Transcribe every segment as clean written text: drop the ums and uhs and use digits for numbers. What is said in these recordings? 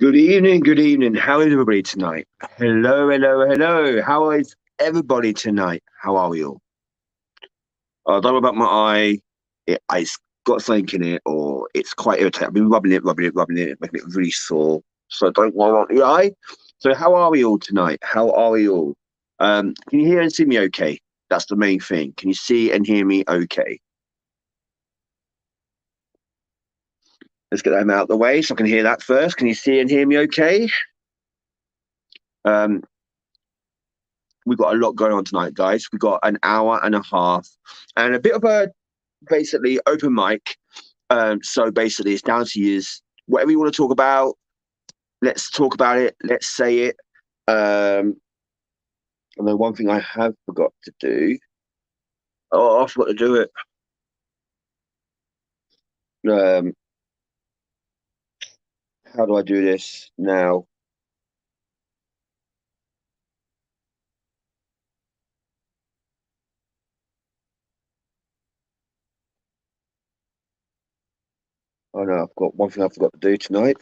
Good evening, good evening. How is everybody tonight? Hello, hello, hello. How is everybody tonight? How are we all? I don't know about my eye. It's got something in it, or it's quite irritating. I've been rubbing it, making it really sore. So I don't want the eye. So how are we all tonight? How are we all? Can you hear and see me okay? That's the main thing. Can you see and hear me okay? Let's get them out of the way so I can hear that first. Can you see and hear me okay? Um, we've got a lot going on tonight, guys. We've got an hour and a half and a bit of a basically open mic. So basically, it's down to you. Whatever you want to talk about, let's talk about it. Let's say it. And then one thing I have forgot to do. Oh, I forgot to do it. Um, how do I do this now? Oh no, I've got one thing I forgot to do tonight.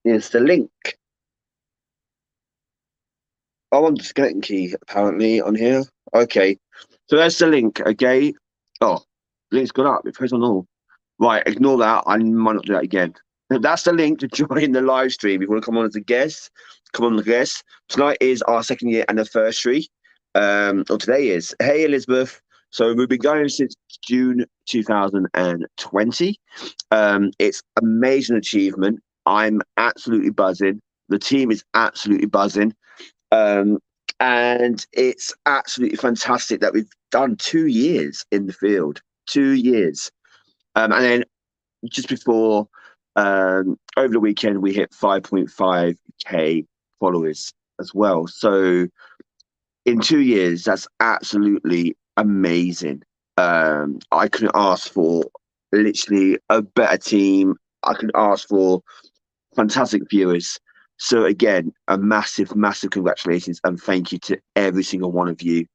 Is the link. Oh, I'm the skeleton key apparently on here. Okay, so that's the link. Okay. Oh, link's gone up. It goes on all. Right, ignore that. I might not do that again. That's the link to join the live stream. If you want to come on as a guest, come on as a guest. Tonight is our second year anniversary. Or today is. Hey, Elizabeth. So we've been going since June 2020. It's amazing achievement. I'm absolutely buzzing. The team is absolutely buzzing. Um, and it's absolutely fantastic that we've done 2 years in the field. 2 years. And then just before over the weekend, we hit 5.5k followers as well. So in 2 years, that's absolutely amazing. I couldn't ask for literally a better team. I couldn't ask for fantastic viewers. So again, a massive, massive congratulations and thank you to every single one of you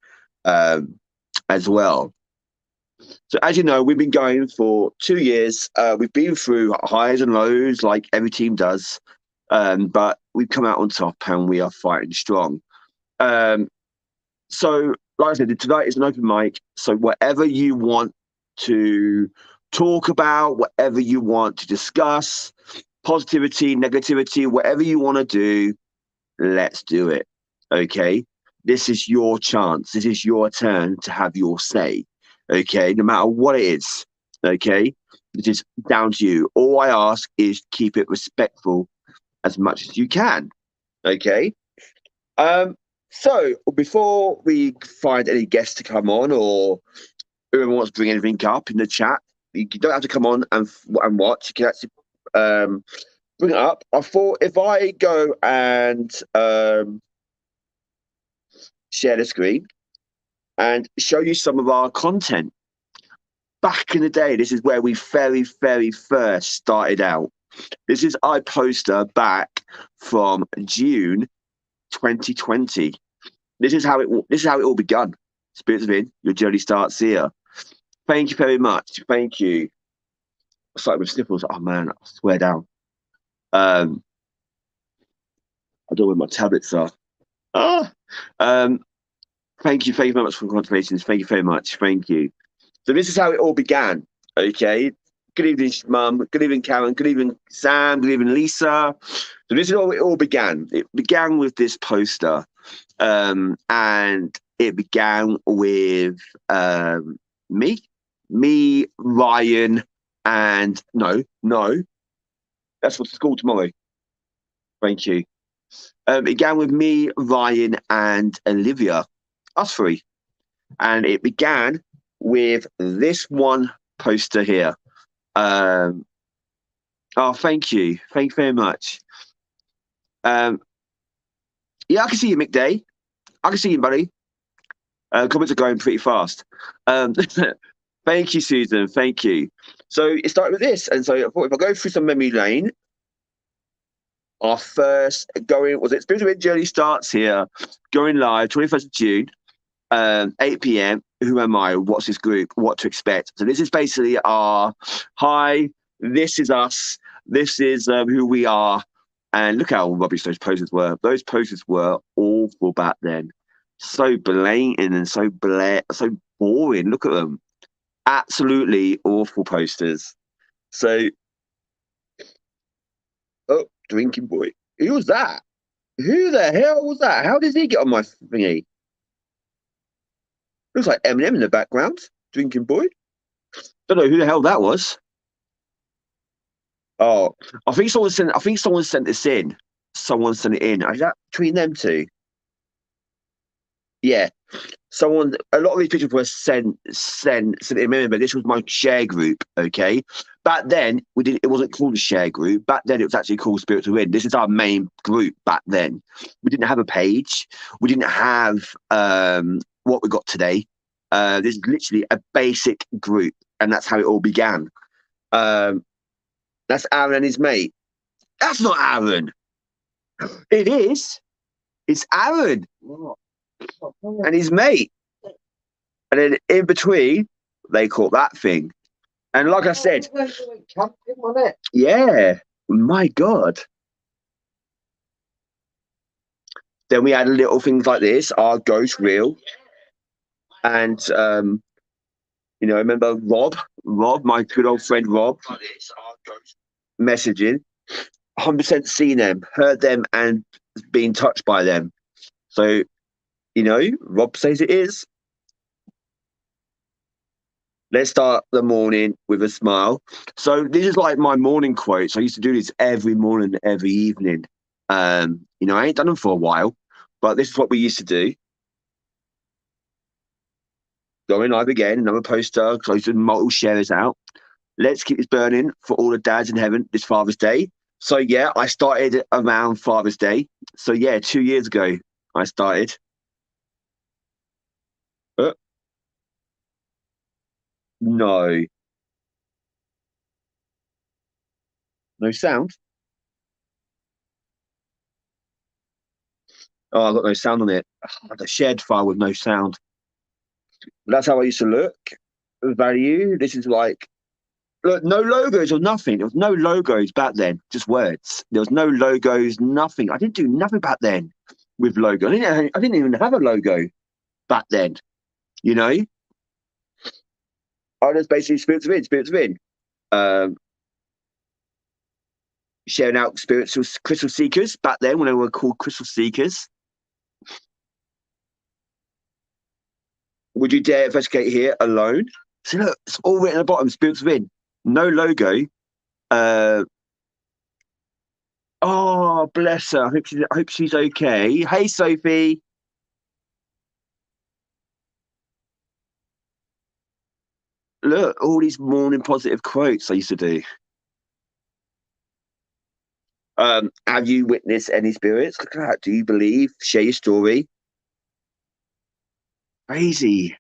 as well. So as you know, we've been going for 2 years. We've been through highs and lows like every team does, but we've come out on top and we are fighting strong. Um, so, like I said, tonight is an open mic. So whatever you want to talk about, whatever you want to discuss, positivity, negativity, whatever you want to do, let's do it. Okay. This is your chance. This is your turn to have your say. Okay. No matter what it is. Okay. It is down to you. All I ask is keep it respectful as much as you can. Okay. Um, so before we find any guests to come on or whoever wants to bring anything up in the chat, you don't have to come on and watch. You can actually bring it up. I thought if I go and share the screen and show you some of our content. Back in the day, this is where we very, very first started out. This is our poster back from June 2020. This is how it all begun. Spirits of In, your journey starts here. Thank you very much. Thank you. I started with sniffles. Oh man, I swear down. I don't know where my tablets are. Ah, um, thank you very much for congratulations. Thank you very much. Thank you. So this is how it all began. Okay. Good evening, Mum. Good evening, Karen. Good evening, Sam. Good evening, Lisa. So this is how it all began. It began with this poster, and it began with me, Ryan, and no, that's for school tomorrow. Thank you. It began with me, Ryan, and Olivia, us three, and it began with this one poster here. Oh, thank you very much. Yeah, I can see you, Mick Day. I can see you, buddy. Comments are going pretty fast. Thank you, Susan. Thank you. So it started with this, and so I thought if I go through some memory lane, our first going was it Spirit of Journey starts here, going live 21st of June, 8 p.m. who am I? What's this group? What to expect? So this is basically our hi. This is us. This is who we are. And look how rubbish those posters were. Those posters were awful back then. So blatant and so boring. Look at them. Absolutely awful posters. So, oh, drinking boy. Who was that? Who the hell was that? How did he get on my thingy? Looks like Eminem in the background. Drinking boy. Don't know who the hell that was. Oh, I think someone sent. I think someone sent this in. Someone sent it in. Is that between them two? Yeah. Someone. A lot of these pictures were sent. Remember, this was my share group. Okay. Back then, we didn't. It wasn't called a share group. Back then, it was actually called Spirit to Win. This is our main group. Back then, we didn't have a page. We didn't have what we got today. This is literally a basic group, and that's how it all began. Um, that's Aaron and his mate. That's not Aaron. It is. It's Aaron and his mate. And then in between, they caught that thing. And like I said, yeah, my God. Then we had little things like this, our ghost reel. And, remember Rob, my good old friend Rob, messaging. 100% seen them, heard them, and been touched by them. So, Rob says it is. Let's start the morning with a smile. So this is like my morning quotes. I used to do this every morning, every evening. I ain't done them for a while, but this is what we used to do. Going live again, another poster, because I used to multiple shares out. Let's keep this burning for all the dads in heaven this Father's Day. So yeah, I started around Father's Day. So yeah, 2 years ago I started. No, no sound. Oh, I've got no sound on it. The shared file with no sound. That's how I used to look. Value. This is like, look, no logos or nothing. There was no logos back then, just words. There was no logos, nothing. I didn't do nothing back then with logo. I didn't even have a logo back then. You know, I just basically spirits within. Um, Sharing out spiritual crystal seekers back then when they were called crystal seekers. Would you dare investigate here alone? So look, it's all written at the bottom. Spirits within. No logo. Uh, oh, bless her. I hope she's okay. Hey, Sophie. Look, all these morning positive quotes I used to do. Have you witnessed any spirits? Look at that. Do you believe? Share your story. Crazy.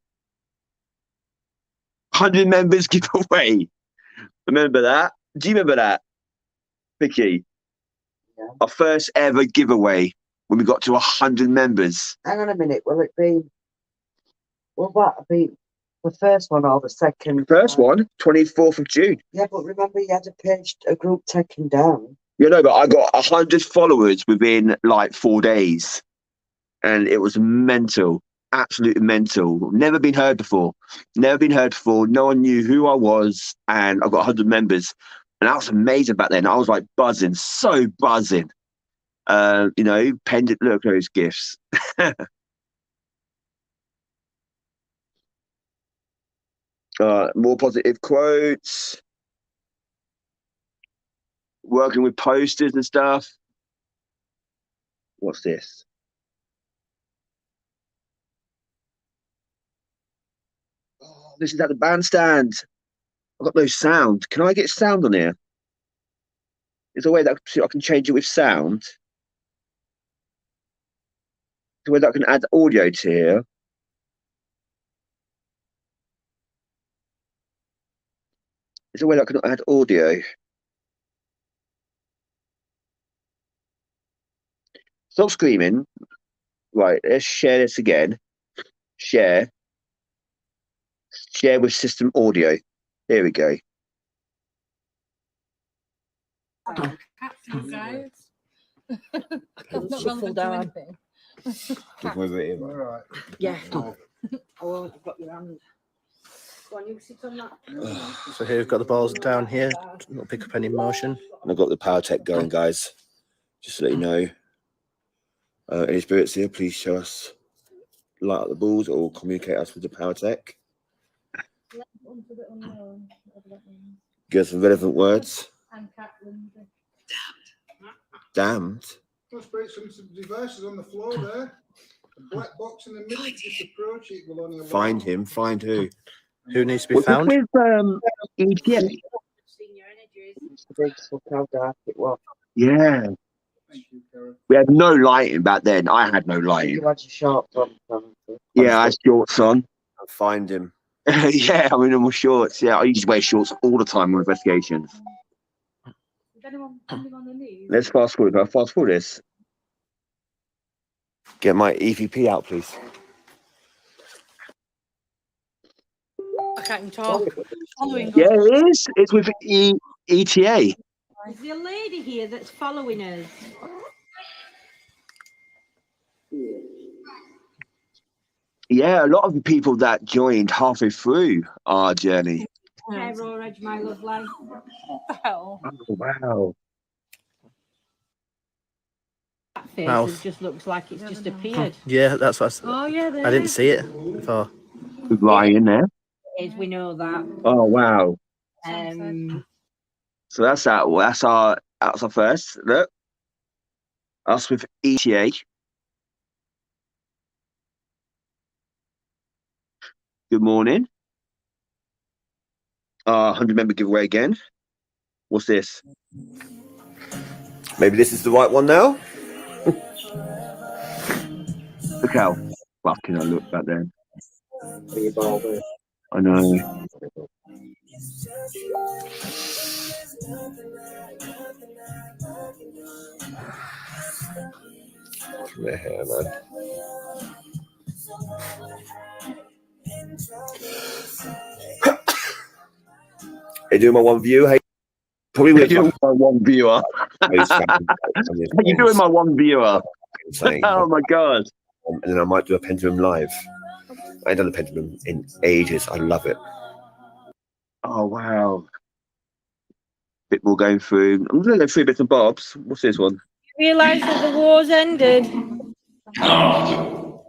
100 members giveaway. Remember that? Do you remember that, Vicky? Yeah. Our first ever giveaway when we got to 100 members. Hang on a minute. Will that be the first one or the second? First one, 24th of June. Yeah, but remember you had a group taken down. But I got 100 followers within like 4 days. And it was mental. Absolutely mental. Never been heard before. Never been heard before. No one knew who I was. And I got 100 members. And that was amazing back then. I was like buzzing, so buzzing. Pendant, look at those gifts. More positive quotes. Working with posters and stuff. What's this? Oh, this is at the bandstand. I've got no sound. Can I get sound on here? Is there a way that I can change it with sound? Is there a way that I can add audio to here? Is there a way that I can add audio? Stop screaming. Right, let's share this again. Share. Share with system audio. Here we go. Guys. Shuffle down. All right. Yeah. Oh, I've got your hand. Go on, you sit on that. So here we've got the balls down here. Not pick up any motion. And I've got the power tech going, guys. Just to let you know. Any spirits here, please show us, light up the balls or communicate us with the power tech. Give us some relevant words. Damned. Let's break some devices on the floor there. A black box in the middle. Just approach it. Will only Find him. Find who? Who needs to be found? With ETA. Look how dark it was. Yeah. Thank you, Karen. We had no lighting back then. I had no lighting. You had your shorts on. Yeah, I had shorts on. Find him. Yeah, I'm in my shorts. Yeah, I used to wear shorts all the time on investigations. Let's fast forward. I'll fast forward this. Get my EVP out, please. I can't even talk. Following Yeah, it is. It's with ETA. Is there a lady here that's following us? Yeah, a lot of the people that joined halfway through our journey. Hair or edge, my lovely. hell. Oh, wow. That face Mouth. just looks like it's just appeared. Yeah, that's what Oh yeah, there I didn't is. see it before. Good lying there. It is, we know that. Oh, wow. So that's that. Well, that's our first. Look. Us with ETA. Good morning. 100 member giveaway again. What's this? Maybe this is the right one now. Look how fucking I look back then. I know. Their hair, man. Hey, doing my one view. Hey, probably with my one viewer. You doing my one viewer? Oh my god! And then I might do a pendulum live. I ain't done a pendulum in ages. I love it. Oh wow! Bit more going through. I'm gonna go through bits and bobs. What's this one? Realise that the war's ended. Oh,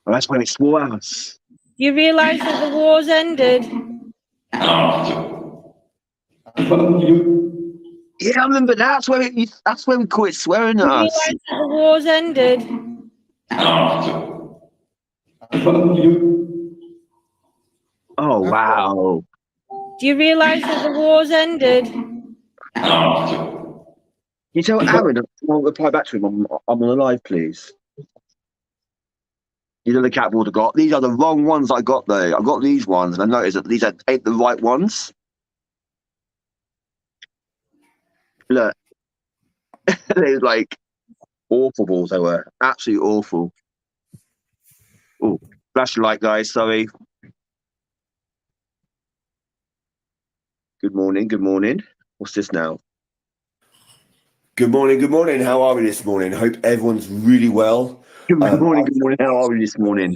that's when it swore us. You realise that the war's ended. Yeah, I remember that's where that's when we call it swearing You at us. realise that the war's ended. Oh wow! Do you realise that the war's ended? You tell Aaron I won't reply back to him. I'm on the live, please. You know the cat board I got. These are the wrong ones I got though. I got these ones, and I noticed that these ain't the right ones. Look, they were like awful balls. They were absolutely awful. Oh, flash your light, guys. Sorry. Good morning. Good morning. What's this now? Good morning. Good morning. How are we this morning? Hope everyone's really well. Good morning. Good morning. How are we this morning?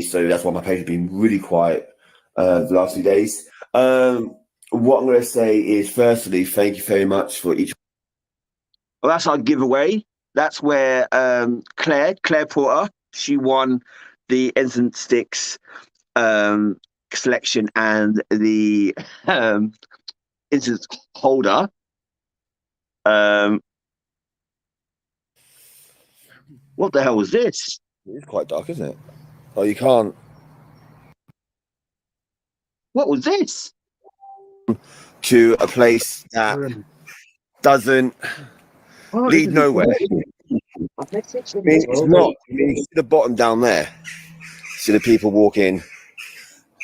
So that's why my page has been really quiet the last few days. What I'm going to say is, firstly, thank you very much for each. Well, that's our giveaway. That's where Claire Porter, she won the Ensign Sticks selection and the instance holder. What the hell was this? It's quite dark, isn't it? Oh, you can't. What was this? To a place that doesn't lead nowhere. It's not. You see the bottom down there. See the people walking.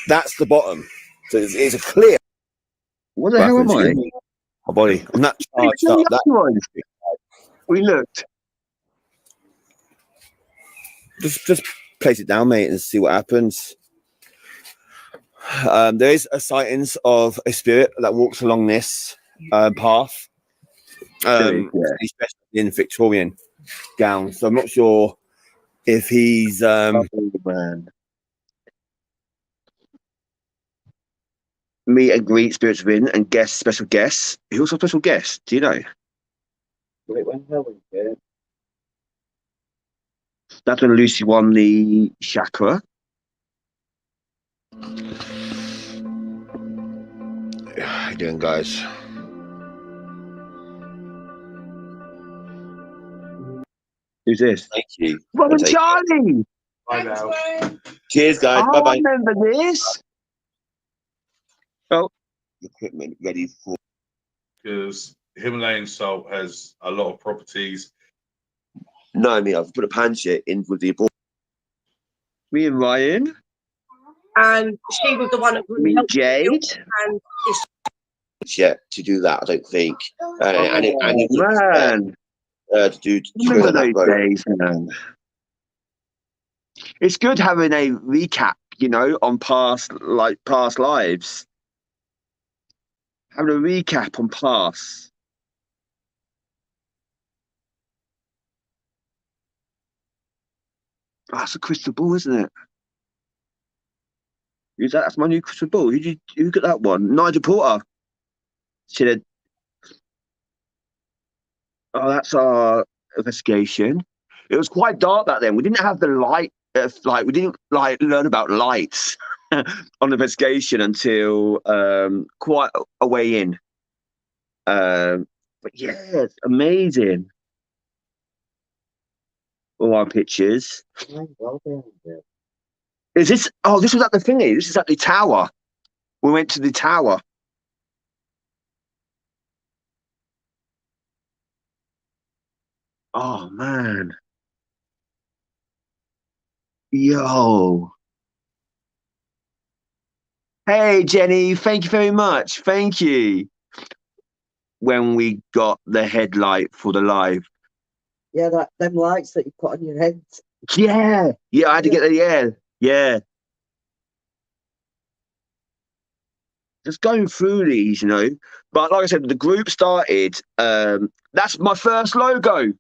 That's the bottom. So it's a clear. What the hell am I? My body. I'm not charged up. We looked. Just place it down, mate, and see what happens. There is a sightings of a spirit that walks along this path, especially in Victorian gown. So I'm not sure if he's meet and greet spirits within and guest special guests. Who's a special guest? Do you know? Wait, when Helen came. That's when Lucy won the chakra. How you doing, guys? Who's this? Thank you. Brother I'll take Charlie! Bye now. Cheers, guys. Oh, Bye I bye. remember this. Oh, equipment ready for. Because Himalayan salt has a lot of properties. No, I mean, I've put a pan shit in with the Me and Ryan. And she was the one that really Me and helped me Jade. and it's yet to do that, I don't think. And it Man. to do to Remember that those road. days, man. It's good having a recap, you know, on past lives. Having a recap on past. Oh, that's a crystal ball, isn't it? Who's that? That's my new crystal ball. Who got that one? Nigel Porter. Should have. Oh, that's our investigation. It was quite dark back then. We didn't have the light. We didn't learn about lights on investigation until quite a way in. But yeah, it's amazing. All our pictures. Is this? Oh, this was at the thingy. This is at the tower. We went to the tower. Oh man. Yo. Hey Jenny, thank you very much. Thank you. When we got the headlight for the live. Yeah, them lights that you put on your head. Yeah. Yeah, I had to get the yeah. Just going through these, you know. But like I said, the group started. That's my first logo.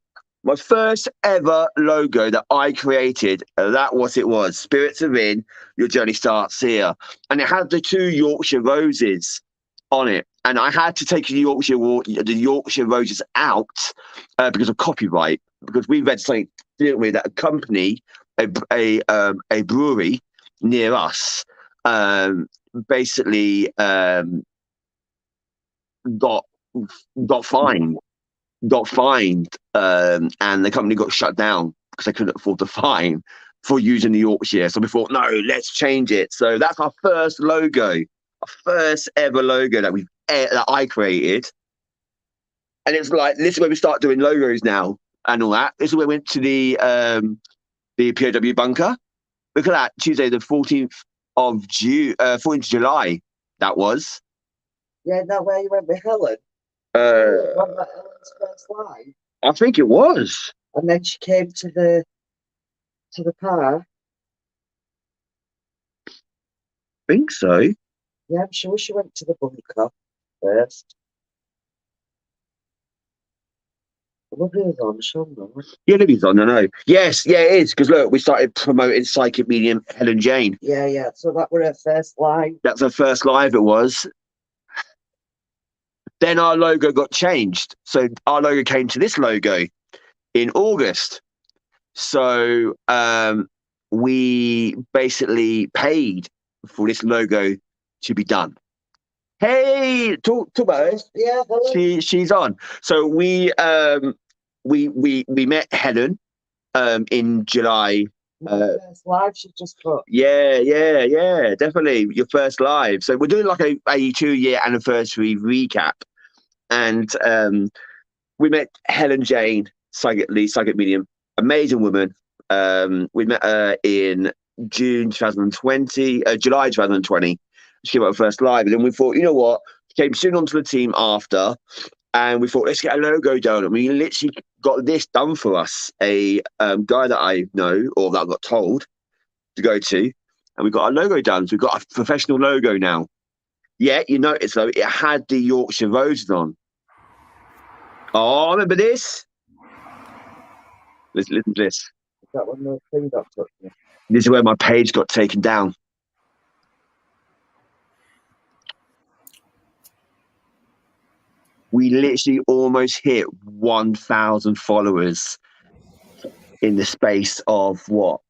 My first ever logo that I created. That was it was. Spirits are in, your journey starts here. And it had the 2 Yorkshire roses on it. And I had to take the Yorkshire roses out because of copyright. Because we read something, didn't we, that a company, a brewery near us, basically got fined. And the company got shut down because they couldn't afford the fine for using the Yorkshire. So we thought, no, let's change it. So that's our first logo, our first ever logo that I created. And it's like, this is where we start doing logos now and all that. This is where we went to the POW bunker. Look at that, Tuesday the 14th of July. That was. Yeah, that where you went with Helen. Uh, One of Helen's first live. I think it was. And then she came to the park. I think so. Yeah, I'm sure she went to the bunker first. Libby's on, Sean. Yeah, Libby's on, I know. Yes, yeah, it is. Because look, we started promoting psychic medium Helen Jane. Yeah. So that were her first live. That's her first live, it was. Then our logo got changed. So our logo came to this logo in August. So we basically paid for this logo to be done. Hey, talk about it. Yeah, Helen. She's on. So we met Helen in July. First live she just put. Yeah, definitely your first live. So we're doing like a 2-year anniversary recap, and we met Helen Jane, psychic medium, amazing woman. We met her in July 2020. She came out first live, and then we thought, you know what? She came soon onto the team after, and we thought, let's get a logo done. And we literally got this done for us. A guy that I know, or that I got told, to go to, and we got our logo done. So we've got a professional logo now. Yeah, you notice though, it had the Yorkshire Roses on. Oh, remember this? Listen to this. Is that when the thing got took? Yeah. This is where my page got taken down. We literally almost hit 1,000 followers in the space of what?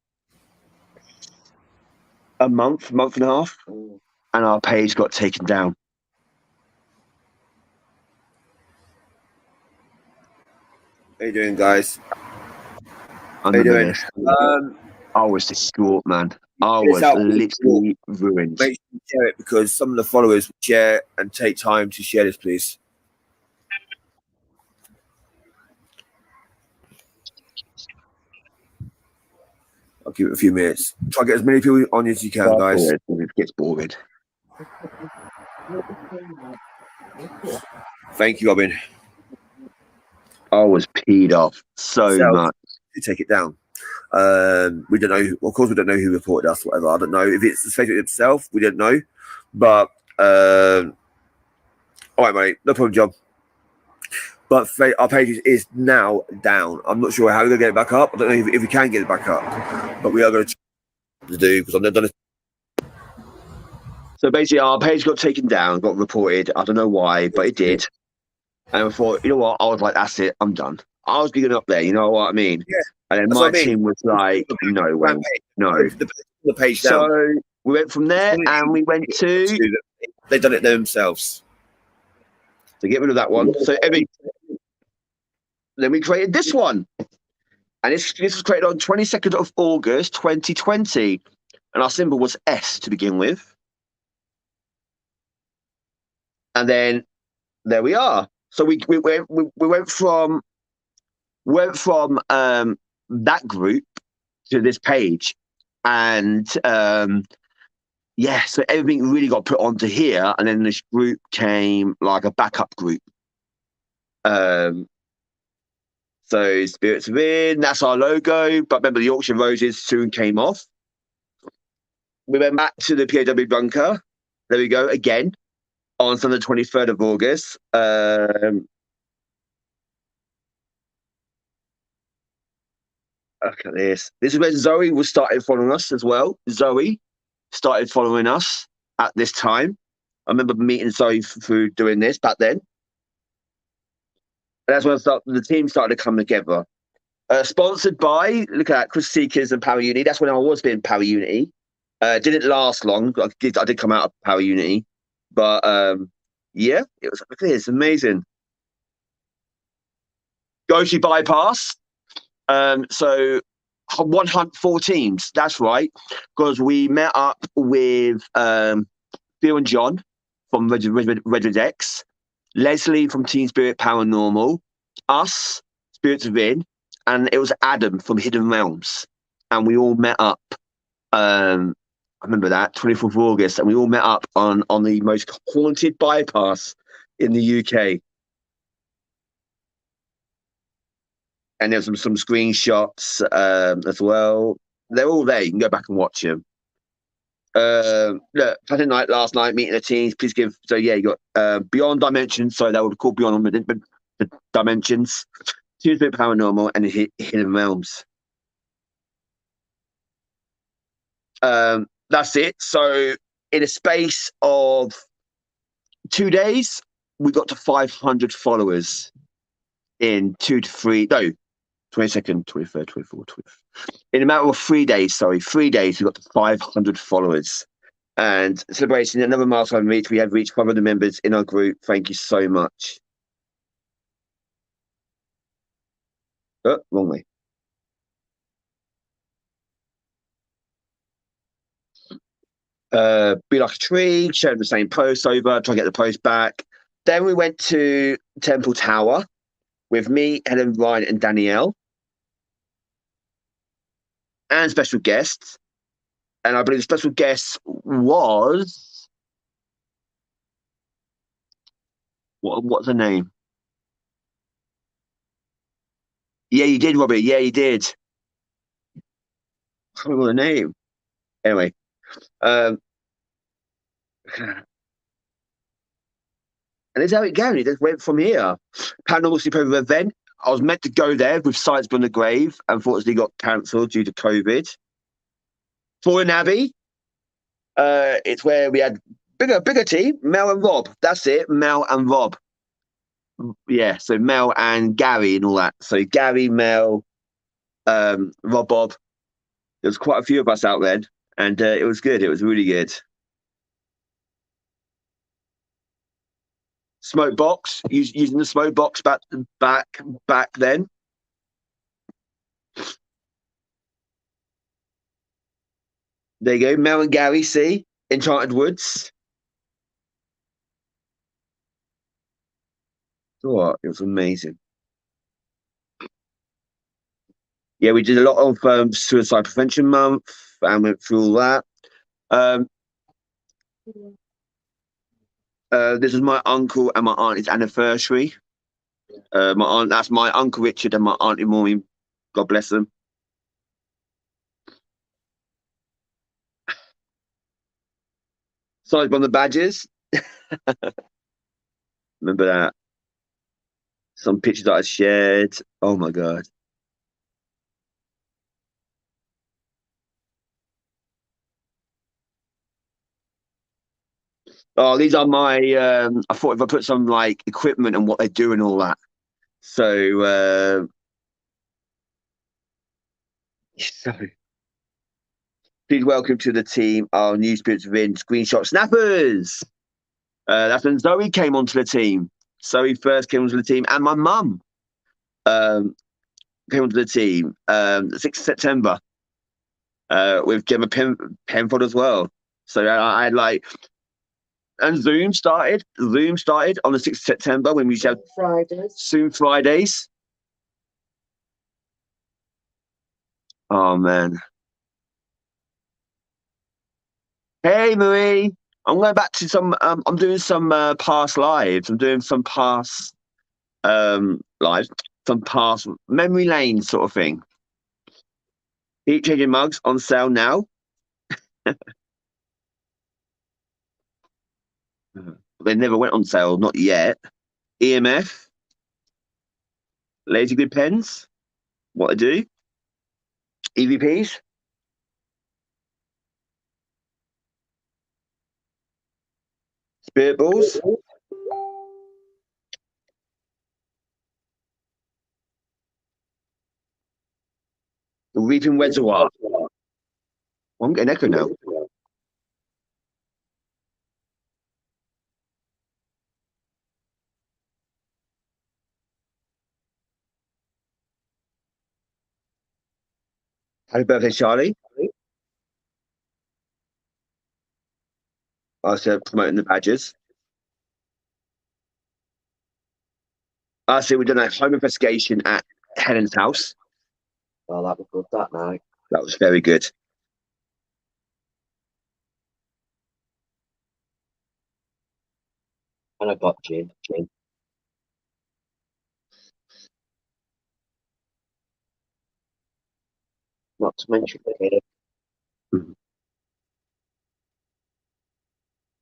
A month and a half, and our page got taken down. How you doing, guys? How you doing? I was distraught, man. I It's was out. literally ruined. Make sure you share it because some of the followers will share and take time to share this, please. I'll give it a few minutes. Try to get as many people on as you can, guys. It gets boring. Thank you, Robin. I was peed off so much. To take it down. We don't know. Of course, we don't know who reported us. Whatever. I don't know if it's the Facebook itself. We don't know. But all right, mate. No problem, John. But our page is now down. I'm not sure how we're going to get it back up. I don't know if we can get it back up. But we are going to do because I've never done it. So basically, our page got taken down, got reported. I don't know why, but it did. And I thought, you know what? I was like, that's it. I'm done. I was getting up there. You know what I mean? Yeah. And then my team was like, no way, no. The page down. So we went from there and we went to... They've done it themselves. To get rid of that one. So then we created this one. And this was created on 22nd of August, 2020. And our symbol was S to begin with. And then there we are. So we went from that group to this page. And yeah, so everything really got put onto here, and then this group came like a backup group. So Spirits Within, that's our logo. But remember, the Yorkshire Roses soon came off. We went back to the PAW bunker. There we go again on Sunday, 23rd of August. Look at this. This is where Zoe was started following us as well. Zoe started following us at this time. I remember meeting Zoe through doing this back then. And that's when the team started to come together. Sponsored by, look at that, Chris Seekers and Power Unity. That's when I was being Power Unity. Didn't last long. I did come out of Power Unity. But yeah, it was, look at this, amazing. Goshi Bypass. So 104 teams, that's right, because we met up with Theo and John from Red X, Leslie from Team Spirit Paranormal, us, Spirits Within, and it was Adam from Hidden Realms. And we all met up, I remember that, 24th of August, and we all met up on the most haunted bypass in the UK. And there's some screenshots as well. They're all there. You can go back and watch them. Look, Saturday night, last night, meeting the teams. Please give. So yeah, you got Beyond Dimensions. So that would be called Beyond the Dimensions. Tuesday Paranormal and Hidden Realms. That's it. So in a space of 2 days, we got to 500 followers. In 2 to 3, no, 22nd, 23rd, 24th, 25th. In a matter of 3 days, 3 days, we got to 500 followers. And celebrating another milestone reach, we have reached 500 members in our group. Thank you so much. Oh, wrong way. Be like a tree, sharing the same post over, try to get the post back. Then we went to Temple Tower with me, Helen, Ryan, and Danielle, and special guests. And I believe the special guest was what's her name? Yeah, you did, Robbie. Yeah, you did. I can't remember her name. Anyway, and that's how it goes. It just went from here. Paranormal Sleepover event. I was meant to go there with Science Beyond the Grave. Unfortunately, got cancelled due to COVID. Fallen Abbey. It's where we had bigger team, Mel and Rob. That's it, Mel and Rob. Yeah, so Mel and Gary and all that. So Gary, Mel, Rob, Bob. There was quite a few of us out then, and it was good. It was really good. Smoke box, using the smoke box back then. There you go, Mel and Gary. See, Enchanted Woods. Oh, it was amazing. Yeah, we did a lot of Suicide Prevention Month and went through all that. This is my uncle and my auntie's anniversary. That's my uncle Richard and my auntie Maureen. God bless them. Signed on the badges. Remember that? Some pictures that I shared. Oh my God. Oh, these are my. I thought if I put some like equipment and what they do and all that. So, please welcome to the team our new spirits within Screenshot Snappers. That's when Zoe came onto the team. Zoe first came onto the team, and my mum came onto the team 6th September with Gemma Penfold as well. So I had like. And Zoom started on the 6th of September when we used to have Zoom Fridays. Oh, man. Hey, Marie. I'm going back to some, I'm doing some past lives. I'm doing some past lives, some past memory lane sort of thing. Heat changing mugs on sale now. They never went on sale, not yet. EMF, laser grid pens, what I do, EVPs, spirit balls, the Reaping Reservoir. Oh, I'm getting echo now. Happy birthday, Charlie. I said promoting the badges. I said we've done a home investigation at Helen's house. Well, that was good that night. That was very good. And I got gin. Not to mention the kid.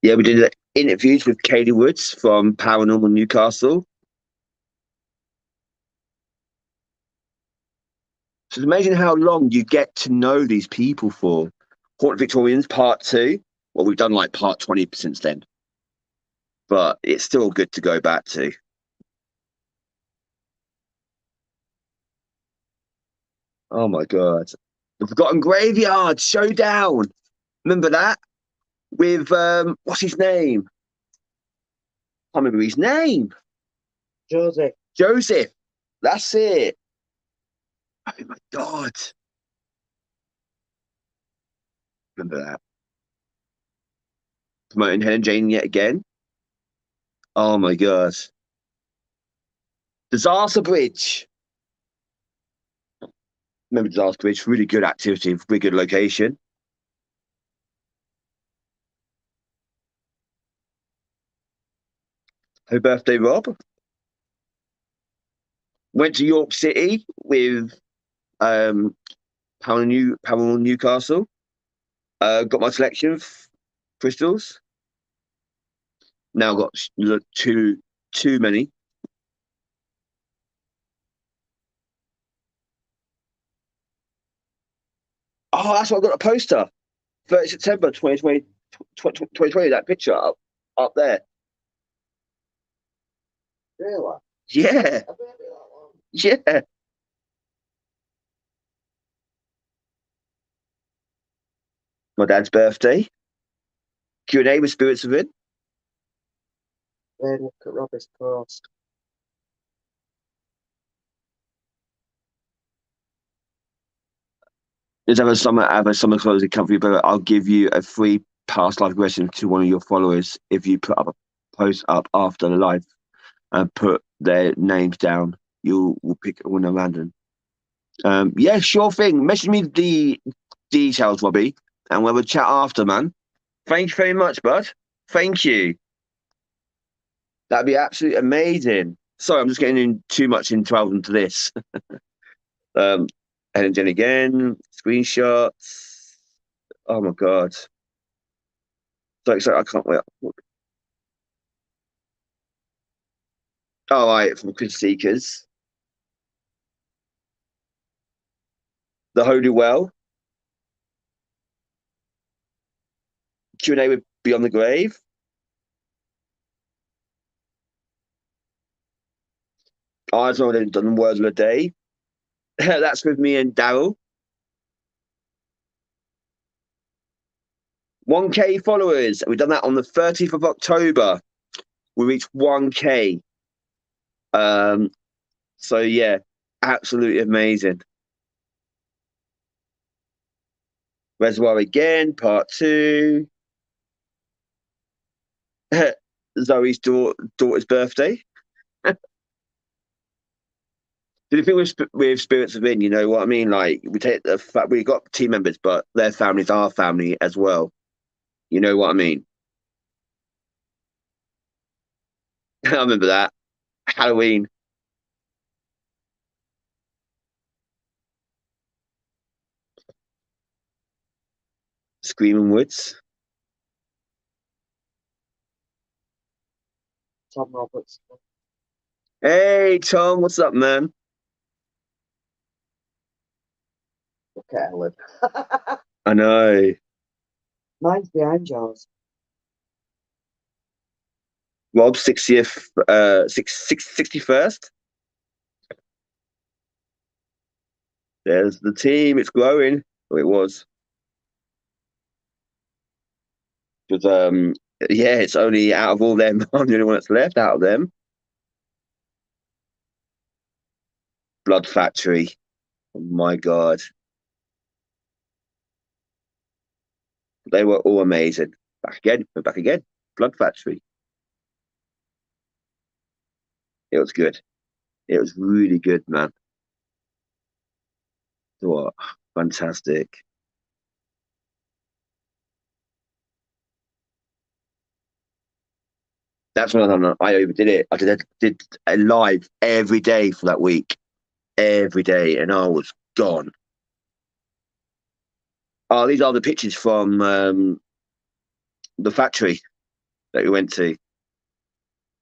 Yeah, we did interviews with Katie Woods from Paranormal Newcastle. So it's amazing how long you get to know these people for. Haunted Victorians Part 2. Well, we've done like Part 20 since then. But it's still good to go back to. Oh my God. The Forgotten Graveyard Showdown. Remember that? With, what's his name? I can't remember his name. Joseph. That's it. Oh my God. Remember that. Promoting Helen Jane yet again. Oh my God. Disaster Bridge. Remember Disaster Bridge? Really good activity, really good location. Happy birthday, Rob. Went to York City with Paranormal Newcastle. Got my selection of crystals. Now got too many. Oh, that's what I got a poster. 30 September 2020, that picture up there. Really? Yeah, I bet that one. yeah. My dad's birthday. Q&A with Spirits Within. Then look at Robert's post. There's have a summer closing company, but I'll give you a free past life question to one of your followers if you put up a post up after the live and put their names down. We'll pick a winner random. Yeah, sure thing. Message me the details, Robbie, and we'll have a chat after, man. Thank you very much, bud. Thank you. That'd be absolutely amazing. Sorry, I'm just getting in too much into this. And then again, screenshots. Oh my god. So excited, I can't wait. All right, from Chris Seekers. The Holy Well. Q&A with Beyond the Grave. Eyes on it, done Word of the Day. That's with me and Daryl. 1K followers. We've done that on the 30th of October. We reached 1K. So yeah, absolutely amazing. Reservoir again, part 2. Zoe's daughter's birthday. Do you think with Spirits Within, you know what I mean? Like, we take the fact we got team members, but their family's our family as well. You know what I mean? I remember that. Halloween. Screaming Woods. Tom Roberts. Hey, Tom, what's up, man? Look at Ellen. I know. Mine's behind yours. Rob's 60th, 61st. There's the team. It's growing. Well, it was. Because, yeah, it's only out of all them, I'm the only one that's left out of them. Blood Factory. Oh my God. They were all amazing. Back again. We're back again. Blood Factory. It was good. It was really good, man. What? Fantastic. That's when I overdid it. I did a live every day for that week. Every day. And I was gone. Oh, these are the pictures from the factory that we went to.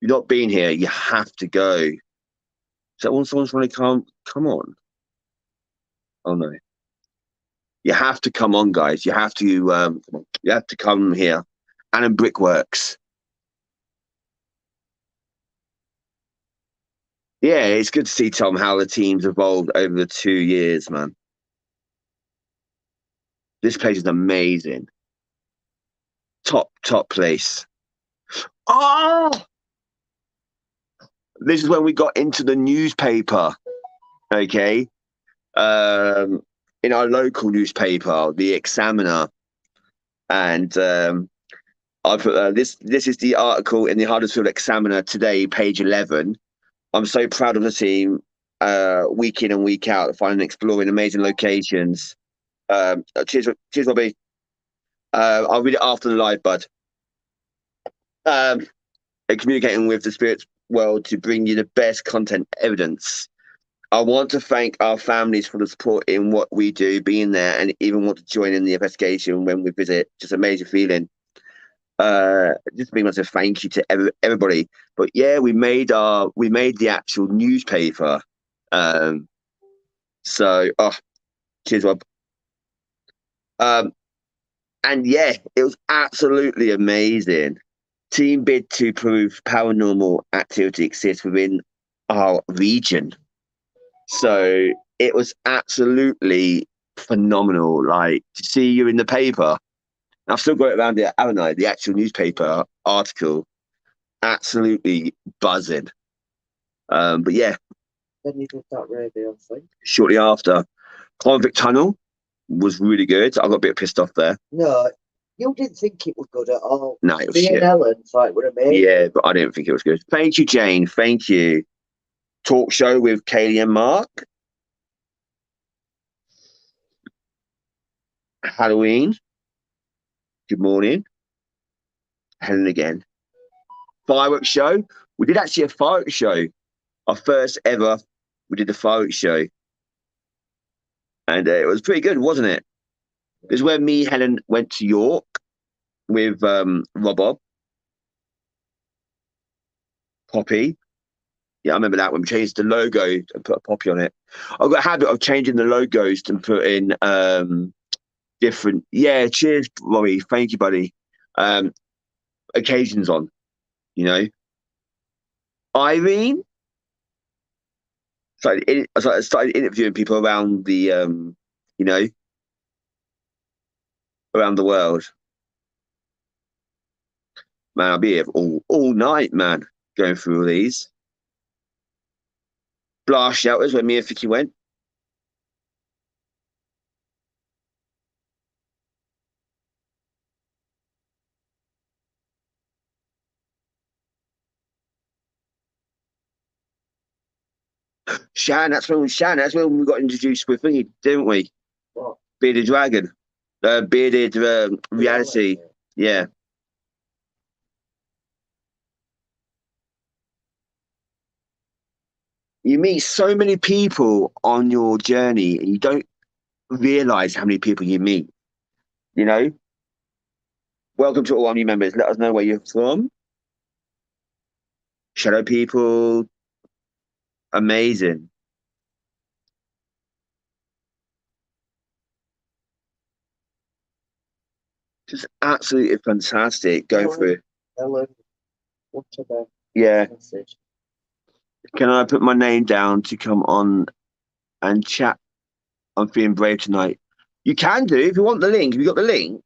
You've not been here, you have to go. So someone's trying to come on. Oh no. You have to come on, guys. You have to come here. Annan Brickworks. Yeah, it's good to see, Tom, how the team's evolved over the 2 years, man. This place is amazing. Top place. Oh! This is when we got into the newspaper, okay? In our local newspaper, the Examiner. And I put this is the article in the Huddersfield Examiner today, page 11. I'm so proud of the team, week in and week out, finding and exploring amazing locations. Cheers, Robbie. I'll read it after the live, bud. And communicating with the spirits world to bring you the best content evidence. I want to thank our families for the support in what we do, being there, and even want to join in the investigation when we visit. Just a major feeling. Just being able to thank you to everybody. But yeah, we made the actual newspaper. So cheers, Rob. And yeah, it was absolutely amazing. Team bid to prove paranormal activity exists within our region. So it was absolutely phenomenal. Like to see you in the paper. I've still got it around there, haven't I? The actual newspaper article, absolutely buzzing. But yeah. Then you did that radio thing. Shortly after, Convict Tunnel was really good. I got a bit pissed off there. No, you didn't think it was good at all. No, it was Me shit. and Ellen thought it were amazing. Yeah, but I didn't think it was good. Thank you, Jane. Thank you. Talk show with Kaylee and Mark. Halloween. Good morning. Helen again. Fireworks show. We did actually a fireworks show. Our first ever. We did the fireworks show. And it was pretty good, wasn't it? This is where me, Helen, went to York with Rob. Poppy. Yeah, I remember that when we changed the logo and put a Poppy on it. I've got a habit of changing the logos and putting different. Yeah, cheers, Robbie. Thank you, buddy. Occasions on, you know. Irene. I started interviewing people around the, around the world. Man, I'll be here all night, man, going through all these. Blast shelters where me and Vicky went. Shan, that's when we got introduced with thingy, didn't we? What? Bearded Dragon. Bearded Reality. Yeah. You meet so many people on your journey and you don't realize how many people you meet. You know? Welcome to all our new members. Let us know where you're from. Shadow people. Amazing. Just absolutely fantastic. Go through. Ellen, whatever. Yeah. Message. Can I put my name down to come on and chat? I'm feeling brave tonight. You can do if you want the link. Have you got the link?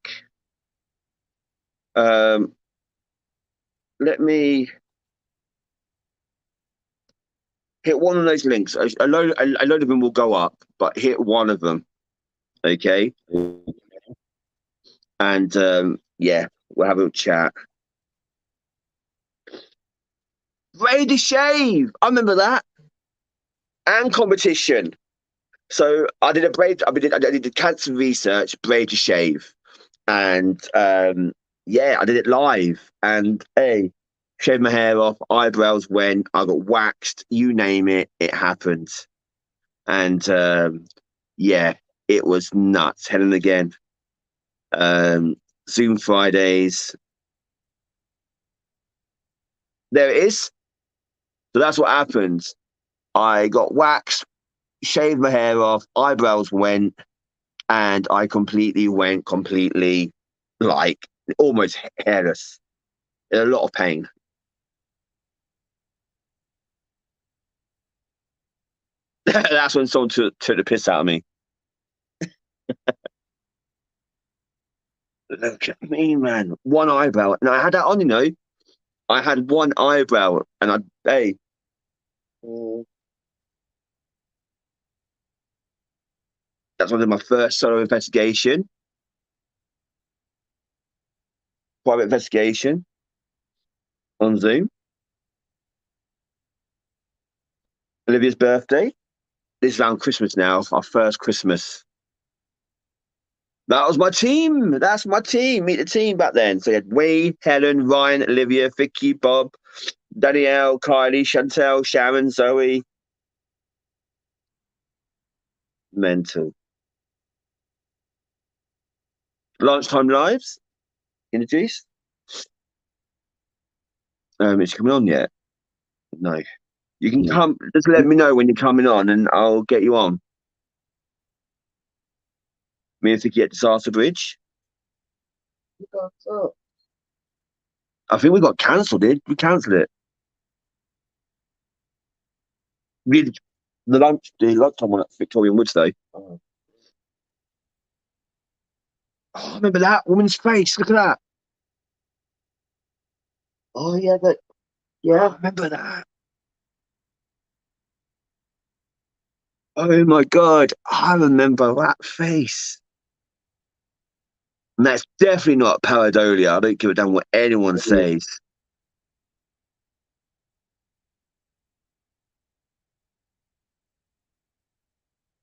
Let me hit one of those links. A load of them will go up, but hit one of them. Okay. And yeah, we'll have a chat. Braid to shave. I remember that. And competition. So I did I did cancer research, braid to shave. And yeah, I did it live. And hey, shaved my hair off, eyebrows went, I got waxed, you name it, it happened. And yeah, it was nuts. Helen again. Zoom Fridays. There it is. So that's what happened. I got waxed, shaved my hair off, eyebrows went, and I went completely like almost hairless. In a lot of pain. That's when someone took the piss out of me. Look at me, man. One eyebrow. And I had that on, you know. I had one eyebrow and hey. That's one of my first solo investigation. Private investigation on Zoom. Olivia's birthday. This is around Christmas now, our first Christmas. That was my team. That's my team. Meet the team back then. So you had Wade, Helen, Ryan, Olivia, Vicky, Bob, Danielle, Kylie, Chantel, Sharon, Zoe. Mental. Lunchtime lives introduced. Is it coming on yet? No. You can come. Just let me know when you're coming on, and I'll get you on. Me and Vicky at Disaster Bridge. You got up. I think we got cancelled. Did we cancelled it? We did the lunchtime one at Victorian Woods though. Oh, I remember that woman's face. Look at that. Oh yeah, that. I Yeah. remember that. Oh my god, I remember that face. And that's definitely not pareidolia. I don't give a damn what anyone says.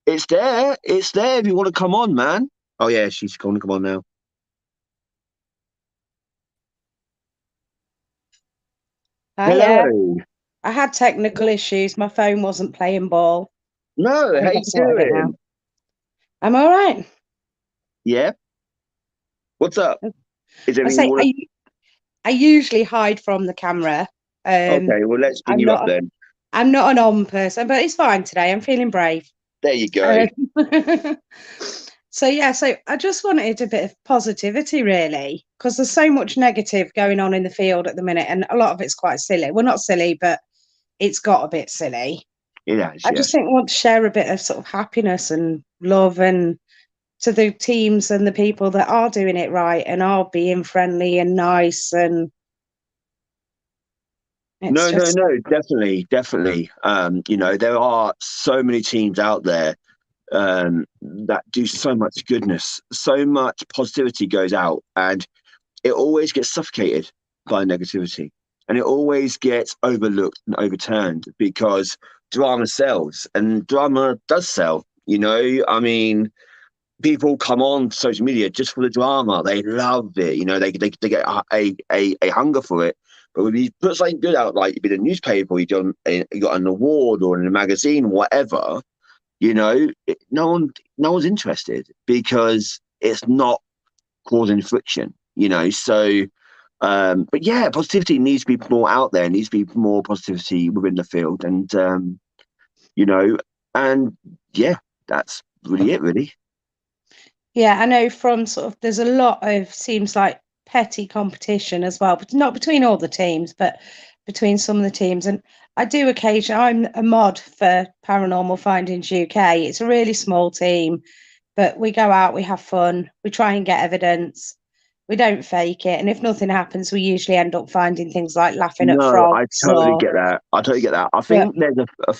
It's there. It's there if you want to come on, man. Oh yeah, she's going to come on now. Hello. I had technical issues. My phone wasn't playing ball. No, I how think you I've sorted it now. doing? I'm all right. Yeah. What's up? Is I everything say all right? I usually hide from the camera. Okay, well let's bring I'm you up not. then. I'm not an on person, but it's fine today. I'm feeling brave. There you go. So yeah, so I just wanted a bit of positivity, really, because there's so much negative going on in the field at the minute, and a lot of it's quite silly. Well, not silly, but it's got a bit silly. It is, I just think I want to share a bit of sort of happiness and love and to the teams and the people that are doing it right and are being friendly and nice and No, definitely. You know, there are so many teams out there that do so much goodness, so much positivity goes out, and it always gets suffocated by negativity, and it always gets overlooked and overturned because drama sells, and drama does sell. You know, I mean, people come on social media just for the drama. They love it. You know, they get a hunger for it. But when you put something good out, like you've been in a newspaper, or you got an award, or in a magazine, whatever, you know, no one's interested because it's not causing friction. You know, so. But yeah, positivity needs to be more out there. Needs to be more positivity within the field, and you know, and yeah, that's really it, really. Yeah, I know from sort of there's a lot of seems like petty competition as well, but not between all the teams, but between some of the teams. And I do occasionally, I'm a mod for Paranormal Findings UK. It's a really small team, but we go out, we have fun, we try and get evidence. We don't fake it, and if nothing happens, we usually end up finding things like laughing at No, frogs. I totally get that. I totally get that. I think Yeah.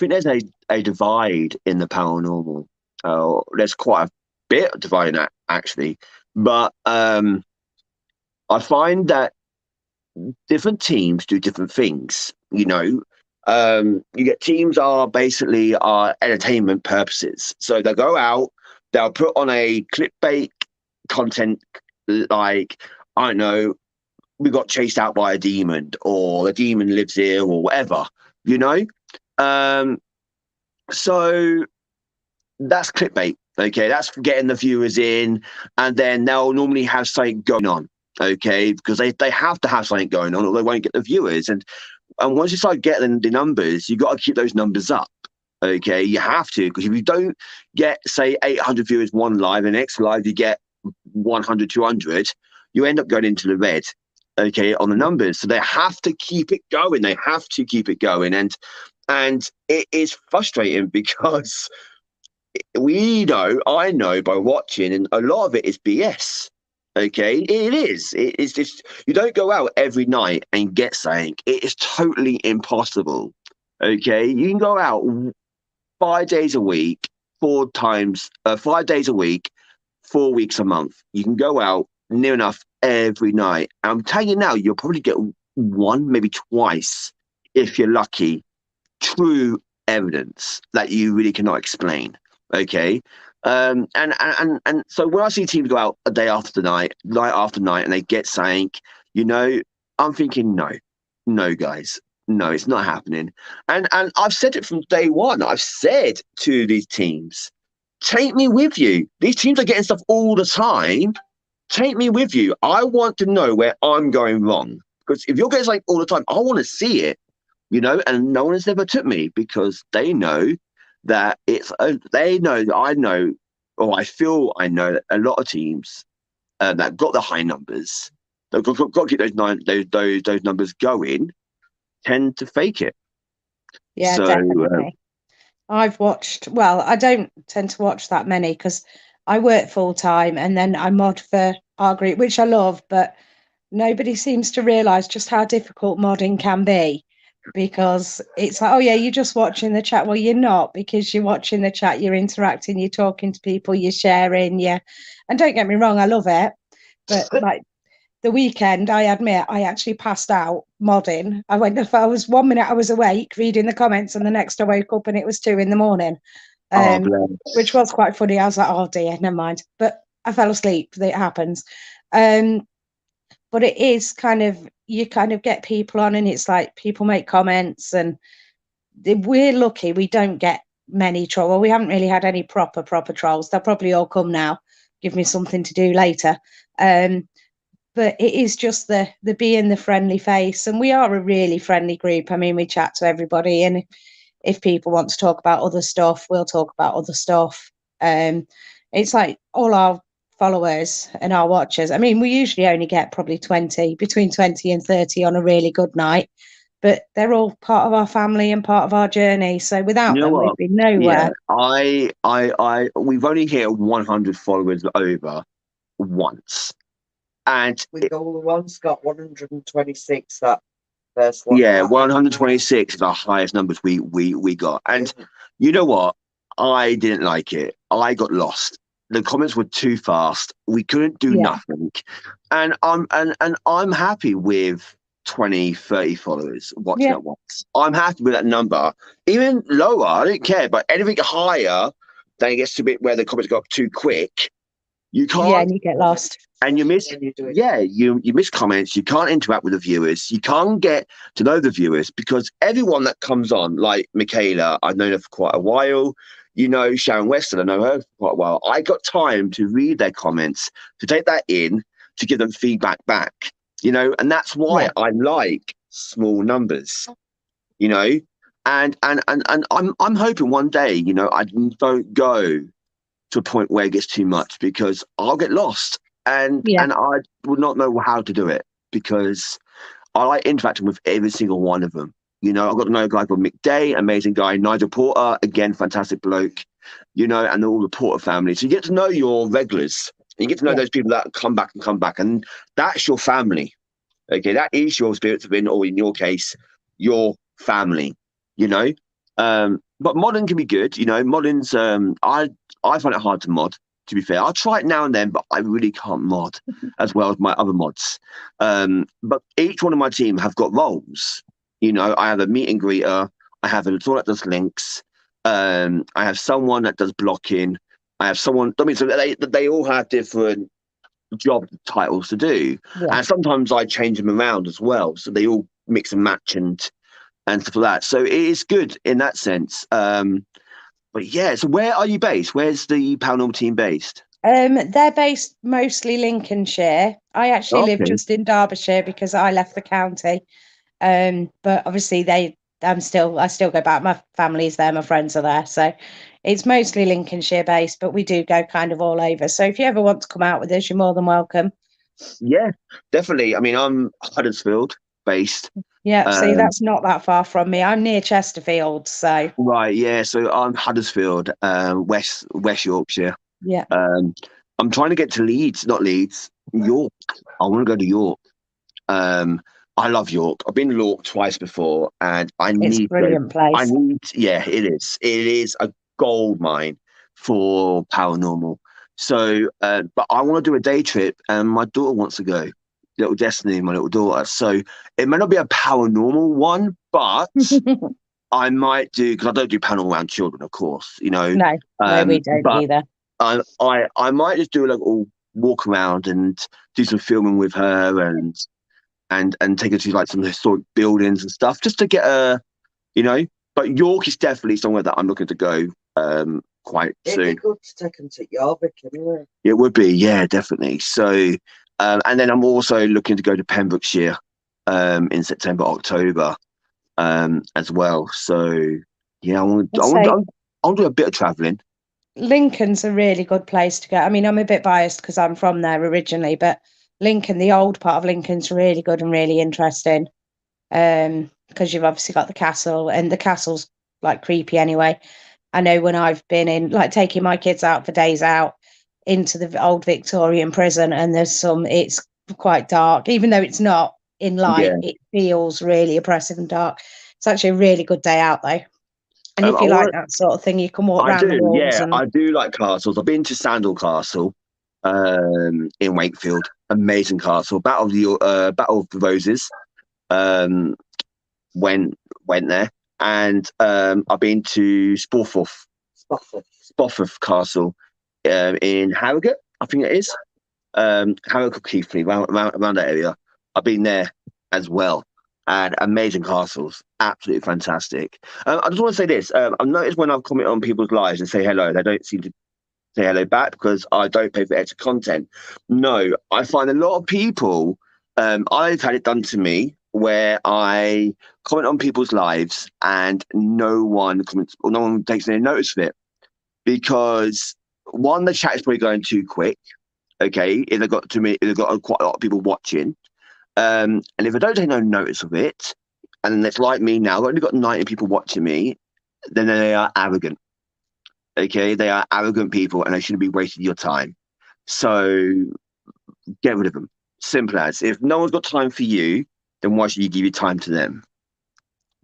there's a divide in the paranormal. There's quite a bit of divide in that actually, but I find that different teams do different things. You know, you get teams are entertainment purposes, so they go out, they'll put on a clickbait content like, I don't know, we got chased out by a demon, or the demon lives here, or whatever, you know. So that's clickbait. Okay, that's getting the viewers in, and then they'll normally have something going on. Okay, because they have to have something going on, or they won't get the viewers. And once you start getting the numbers, you got to keep those numbers up. Okay, you have to, because if you don't get, say, 800 viewers one live, and next live you get 100, 200, you end up going into the red, okay, on the numbers. So they have to keep it going. They have to keep it going. And it is frustrating because I know by watching, and a lot of it is BS. Okay, it is. It's just, you don't go out every night and get something. It is totally impossible. Okay, you can go out 5 days a week, 5 days a week, 4 weeks a month. You can go out near enough every night. I'm telling you now, you'll probably get one, maybe twice, if you're lucky, true evidence that you really cannot explain. Okay. And so when I see teams go out a day after night after night, and they get something, you know, I'm thinking, no, guys. No, it's not happening. And I've said it from day one. I've said to these teams, take me with you. These teams are getting stuff all the time. Take me with you. I want to know where I'm going wrong. Because if you're getting something all the time, I want to see it, you know, and no one has ever took me because they know that they know that I know, or I feel I know that a lot of teams that got the high numbers, that got to keep those numbers going, tend to fake it. Yeah, So, definitely. I've watched, well, I don't tend to watch that many because I work full time and then I mod for our group, which I love, but nobody seems to realise just how difficult modding can be, because it's like, oh yeah, you're just watching the chat. Well, you're not, because you're watching the chat, you're interacting, you're talking to people, you're sharing, yeah. And don't get me wrong, I love it, but like the weekend, I admit, I actually passed out modding. I was 1 minute I was awake reading the comments, and the next I woke up and it was 2 a.m. Which was quite funny. I was like, oh dear, never mind. But I fell asleep. It happens. But it is kind of, you kind of get people on and it's like people make comments, and we're lucky we don't get many trolls. Well, we haven't really had any proper trolls. They'll probably all come now, give me something to do later. But it is just the being the friendly face, and we are a really friendly group. I mean, we chat to everybody, and if people want to talk about other stuff, we'll talk about other stuff. It's like all our followers and our watchers. I mean, we usually only get probably between 20 and 30 on a really good night, but they're all part of our family and part of our journey. So without you know them, what? we'd be nowhere. Yeah, we've only hit 100 followers over once. And We once got 126 that first one. yeah, 126 is our highest numbers we got. And you know what? I didn't like it. I got lost. The comments were too fast. We couldn't do nothing. And I'm happy with 20, 30 followers watching at once. I'm happy with that number. Even lower, I don't care. But anything higher, then it gets to a bit where the comments go up too quick. You can't. Yeah, and you get lost. And you miss, you miss comments. You can't interact with the viewers. You can't get to know the viewers, because everyone that comes on, like Michaela, I've known her for quite a while. You know, Sharon Weston, I know her for quite a while. I got time to read their comments, to take that in, to give them feedback back. You know, and that's why I like small numbers. You know, and I'm hoping one day, you know, I don't go to a point where it gets too much, because I'll get lost. And I would not know how to do it, because I like interacting with every single one of them. You know, I've got to know a guy called Mick Day, amazing guy. Nigel Porter, again, fantastic bloke. You know, and all the Porter family. So you get to know your regulars. And you get to know those people that come back, and that's your family. Okay, that is your spirits of in, or in your case, your family. You know, but modding can be good. You know, modding's I find it hard to mod. To be fair, I'll try it now and then, but I really can't mod as well as my other mods. But each one of my team have got roles. You know, I have a meet and greeter. I have a tool that does links. I have someone that does blocking. I have someone. I mean, so they all have different job titles to do, and sometimes I change them around as well, so they all mix and match and stuff like that. So it is good in that sense. But yeah, so where are you based? Where's the Paranormal team based? They're based mostly Lincolnshire. I actually live just in Derbyshire because I left the county. But obviously I still go back. My family's there, my friends are there. So it's mostly Lincolnshire based, but we do go kind of all over. So if you ever want to come out with us, you're more than welcome. Yeah, definitely. I mean, I'm Huddersfield based. Yeah, see, that's not that far from me. I'm near Chesterfield, so right. Yeah, so I'm Huddersfield, West Yorkshire. Yeah. I'm trying to get to Leeds, not Leeds, York. I want to go to York. I love York. I've been to York twice before, and it's a brilliant place. It is. It is a gold mine for paranormal. So, but I want to do a day trip, and my daughter wants to go. Little Destiny, my little daughter. So it may not be a paranormal one, but I might do, because I don't do paranormal around children, of course. You know, no, we don't either. I might just do a little walk around and do some filming with her, and take her to like some historic buildings and stuff, just to get a, you know. But York is definitely somewhere that I'm looking to go quite It'd be soon. good to take them to Yarwick anyway. It would be, yeah, definitely. So, and then I'm also looking to go to Pembrokeshire in September, October as well. So, yeah, I want to do a bit of traveling. Lincoln's a really good place to go. I mean, I'm a bit biased because I'm from there originally, but Lincoln, the old part of Lincoln's really good and really interesting. Because you've obviously got the castle, and the castle's like creepy anyway. I know when I've been in, like, taking my kids out for days out into the old Victorian prison, and it's quite dark, even though it's not in light, it feels really oppressive and dark. It's actually a really good day out though. And if you like that sort of thing, you can walk around the walls. I do like castles. I've been to Sandal Castle in Wakefield. Amazing castle. Battle of the Roses. Went there. And I've been to Spofford Castle in Harrogate, I think it is. Harrogate, Keighley, around that area. I've been there as well. And amazing castles, absolutely fantastic. I just want to say this. I've noticed when I've commented on people's lives and say hello, they don't seem to say hello back because I don't pay for extra content. No, I find a lot of people, I've had it done to me where I comment on people's lives and no one comments or no one takes any notice of it. Because one, the chat is probably going too quick. Okay, if they've got quite a lot of people watching. And if I don't take no notice of it, and it's like me now, I've only got 90 people watching me, then they are arrogant. Okay, they are arrogant people, and they shouldn't be wasting your time. So get rid of them. Simple as. If no one's got time for you, then why should you give your time to them?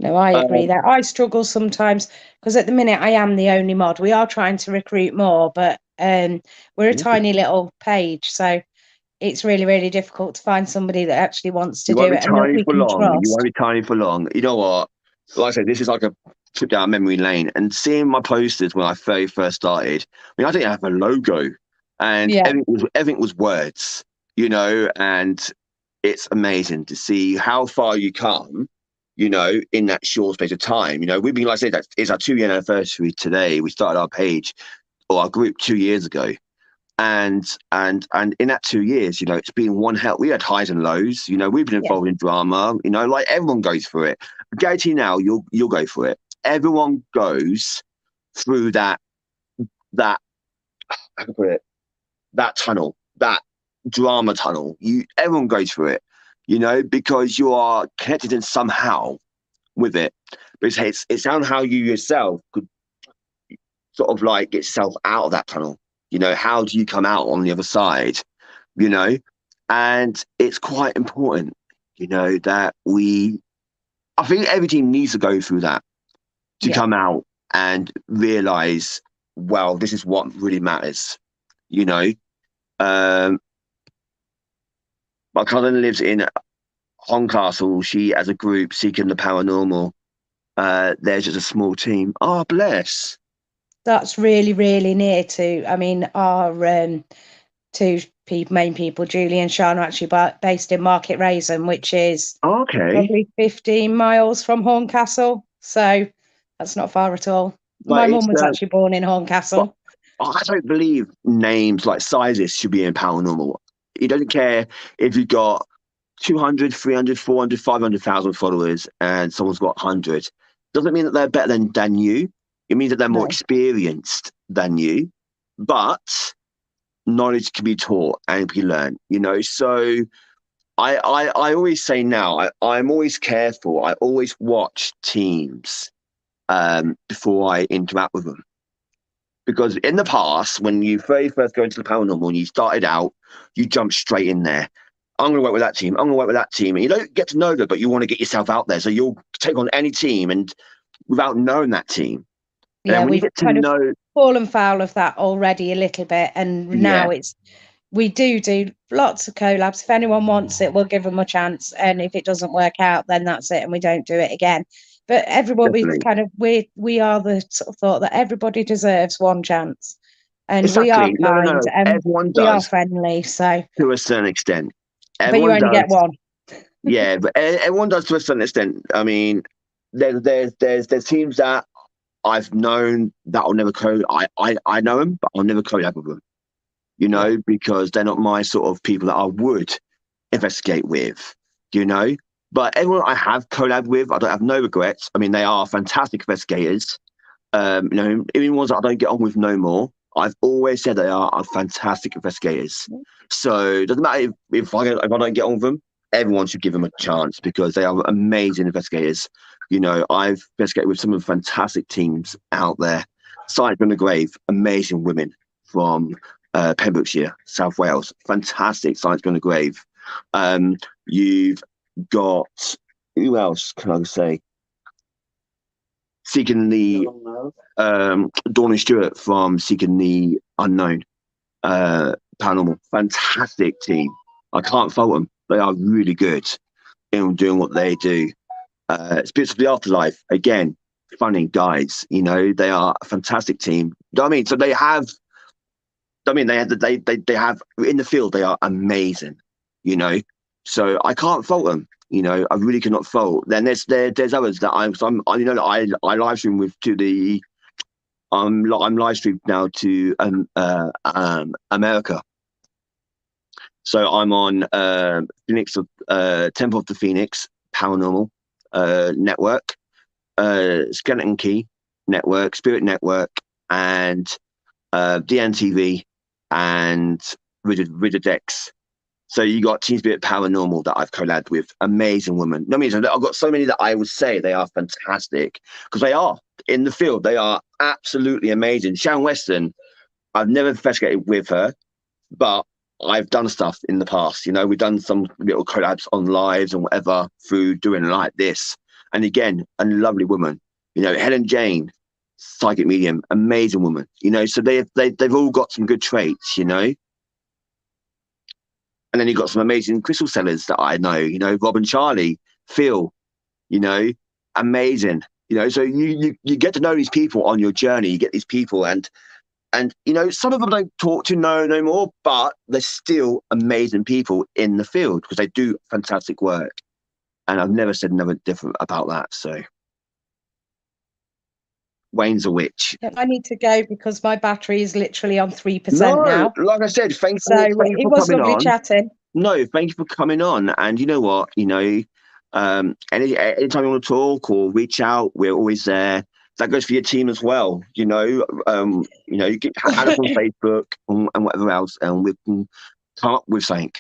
No, I agree that. I struggle sometimes because at the minute I am the only mod. We are trying to recruit more, but we're a tiny little page, so it's really, really difficult to find somebody that actually wants to do it and that we can trust. You won't be tiny for long. You know what? Like I said, this is like a trip down memory lane. And seeing my posters when I very first started, I mean, I didn't have a logo, and everything was words, you know. And it's amazing to see how far you come, you know, in that short space of time. You know, we've been, like I said, that it's our 2-year anniversary today. We started our page or our group 2 years ago. And in that 2 years, you know, it's been one hell. We had highs and lows. You know, we've been involved in drama. You know, like everyone goes through it. I guarantee now, you'll go through it. Everyone goes through that how can I put it? That tunnel, that drama tunnel. Everyone goes through it. You know, because you are connected in somehow with it. But it's down how you yourself could sort of like get yourself out of that tunnel. You know, how do you come out on the other side, you know? And it's quite important, you know, that I think every team needs to go through that to come out and realise, well, this is what really matters, you know? My cousin lives in Horncastle. She, as a group, seeking the paranormal. There's just a small team. Oh, bless. That's really, really near to, I mean, our two main people, Julie and Sean, are actually based in Market Raisin, which is probably 15 miles from Horncastle. So that's not far at all. But my mum was actually born in Horncastle. I don't believe names like sizes should be in paranormal. You don't care if you got 200, 300, 400, 500,000 followers and someone's got 100. Doesn't mean that they're better than you. It means that they're more experienced than you, but knowledge can be taught and can be learned, you know? So I always say now, I'm always careful. I always watch teams before I interact with them. Because in the past, when you very first go into the paranormal and you started out, you jump straight in there. I'm going to work with that team. I'm going to work with that team. And you don't get to know them, but you want to get yourself out there. So you'll take on any team and without knowing that team. Yeah, we've kind of fallen foul of that already a little bit. And now we do lots of collabs. If anyone wants it, we'll give them a chance. And if it doesn't work out, then that's it. And we don't do it again. But everyone, we are the sort of thought that everybody deserves one chance. And we are kind and everyone we are friendly. So to a certain extent. But you only get one. Yeah, but everyone does to a certain extent. I mean, there's teams that I've known that I'll never I know them, but I'll never collab with them. You know, because they're not my sort of people that I would investigate with. You know, but everyone I have collabed with, I don't have no regrets. I mean, they are fantastic investigators. You know, even ones that I don't get on with no more. I've always said they are fantastic investigators. So it doesn't matter if I don't get on with them. Everyone should give them a chance because they are amazing investigators. You know, I've investigated with some of the fantastic teams out there. Science Beyond the Grave, amazing women from Pembrokeshire, South Wales, fantastic Science Beyond the Grave. You've got, who else can I say? Seeking the Dawn and Stewart from Seeking the Unknown Paranormal, fantastic team. I can't fault them. They are really good in doing what they do. Spirits of the Afterlife, again, funny guys. You know, they are a fantastic team. You know what I mean? So they have. I mean, they have in the field. They are amazing. You know, so I can't fault them. You know, I really cannot fault. Then there's others that I live stream with to the. I'm live streamed now to America. So I'm on Phoenix Temple of the Phoenix Paranormal Network, Skeleton Key Network, Spirit Network, and DNTV and Rigid X. So you got Team Spirit Paranormal that I've collabed with, amazing women. No, I mean, I've got so many that I would say they are fantastic because they are in the field. They are absolutely amazing. Sharon Weston, I've never investigated with her, but I've done stuff in the past. You know, we've done some little collabs on lives and whatever through doing like this. And again, a lovely woman. You know, Helen Jane, psychic medium, amazing woman. You know, so they've all got some good traits. You know. And then you've got some amazing crystal sellers that I know, you know, Rob and Charlie, Phil, you know, amazing. You know, so you get to know these people on your journey. You get these people and you know, some of them don't talk to no more, but they're still amazing people in the field because they do fantastic work. And I've never said nothing different about that. So Wayne's a witch. I need to go because my battery is literally on 3% now. Like I said, thank So you for it was coming lovely on. chatting. No, thank you for coming on. And you know what? You know, anytime you want to talk or reach out, we're always there. That goes for your team as well. You know, you can add us on Facebook and whatever else, and we can come up with something.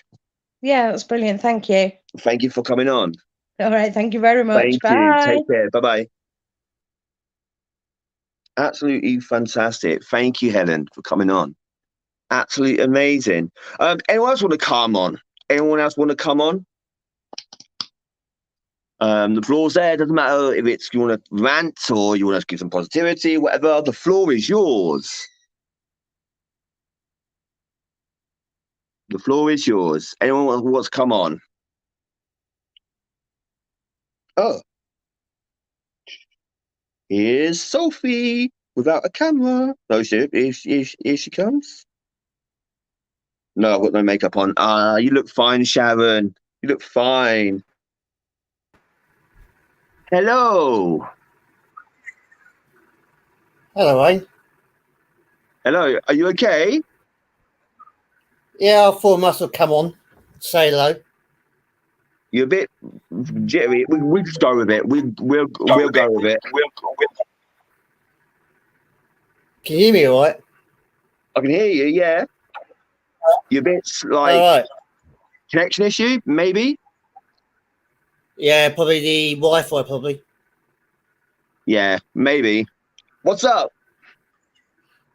Yeah, that's brilliant. Thank you. Thank you for coming on. All right. Thank you very much. Thank Bye. you. Take care. Bye-bye. Absolutely fantastic. Thank you, Helen, for coming on. Absolutely amazing. Anyone else want to come on? Anyone else want to come on? The floor's there. Doesn't matter if it's you want to rant or you want to give some positivity, whatever. The floor is yours. The floor is yours. Anyone wants to come on? Oh. Here's Sophie without a camera. No, here she comes. No, I've got no makeup on. You look fine, Sharon. You look fine. Hello. Hello, Wayne. Hello. Are you okay? Yeah, I thought I must have come on. Say hello. You're a bit jittery. We just go with it. We'll go with it. Can you hear me all right? I can hear you, yeah. You're a bit like All right. connection issue, maybe? Yeah, probably the Wi-Fi, probably. Yeah, maybe. What's up?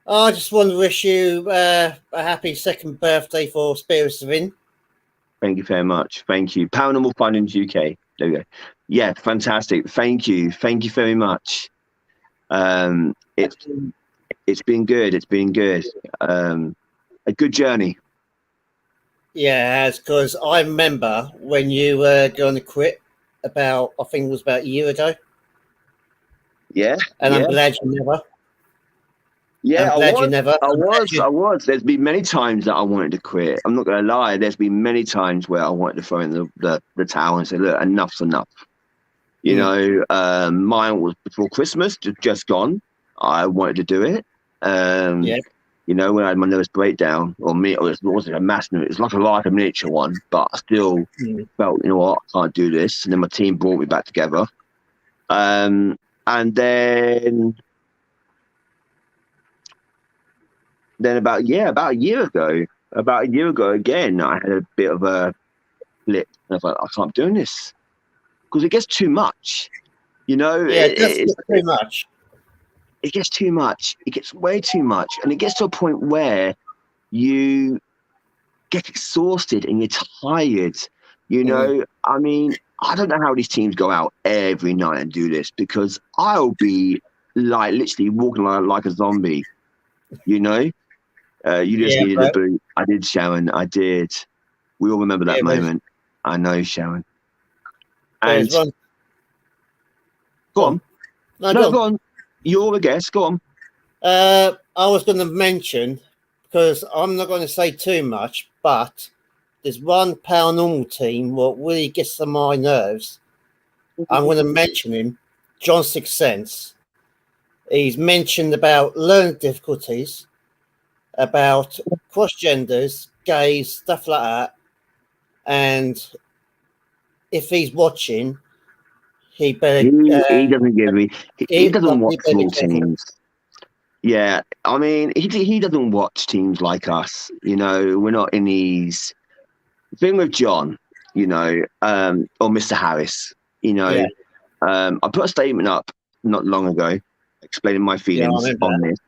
I just want to wish you a happy second birthday for Spirits Within. Thank you very much. Thank you. Paranormal Findings UK. There we go. Yeah, fantastic. Thank you. Thank you very much. It's been good. It's been good. A good journey. Yeah, because I remember when you were going to quit about, I think it was about a year ago. Yeah. And yeah. I'm glad you never. Yeah, I'm glad you never. I was. There's been many times that I wanted to quit. I'm not going to lie. There's been many times where I wanted to throw in the towel and say, look, enough's enough. You know, mine was before Christmas, just gone. I wanted to do it. You know, when I had my nervous breakdown, it wasn't a massive, it was like a miniature one, but I still felt, you know what, I can't do this. And then my team brought me back together. And then about a year ago again, I had a bit of a flip. And I was like, I can't be doing this because it gets too much. You know, it's too much. It gets too much. It gets way too much. And it gets to a point where you get exhausted and you're tired. You know, I mean, I don't know how these teams go out every night and do this because I'll be like literally walking like a zombie, you know? You just needed a boot. I did, Sharon. I did. We all remember that moment. I know, Sharon. And go on. No, go on. You're the guest. Go on. I was going to mention, because I'm not going to say too much, but there's one paranormal team what really gets on my nerves. I'm going to mention him, John Sixth Sense. He's mentioned about learning difficulties, about cross-genders, gays, stuff like that. And if he's watching, he better... He doesn't give me... He doesn't watch small teams. Yeah, I mean, he doesn't watch teams like us. You know, we're not in these... The thing with John, you know, or Mr. Harris, you know, I put a statement up not long ago explaining my feelings on this.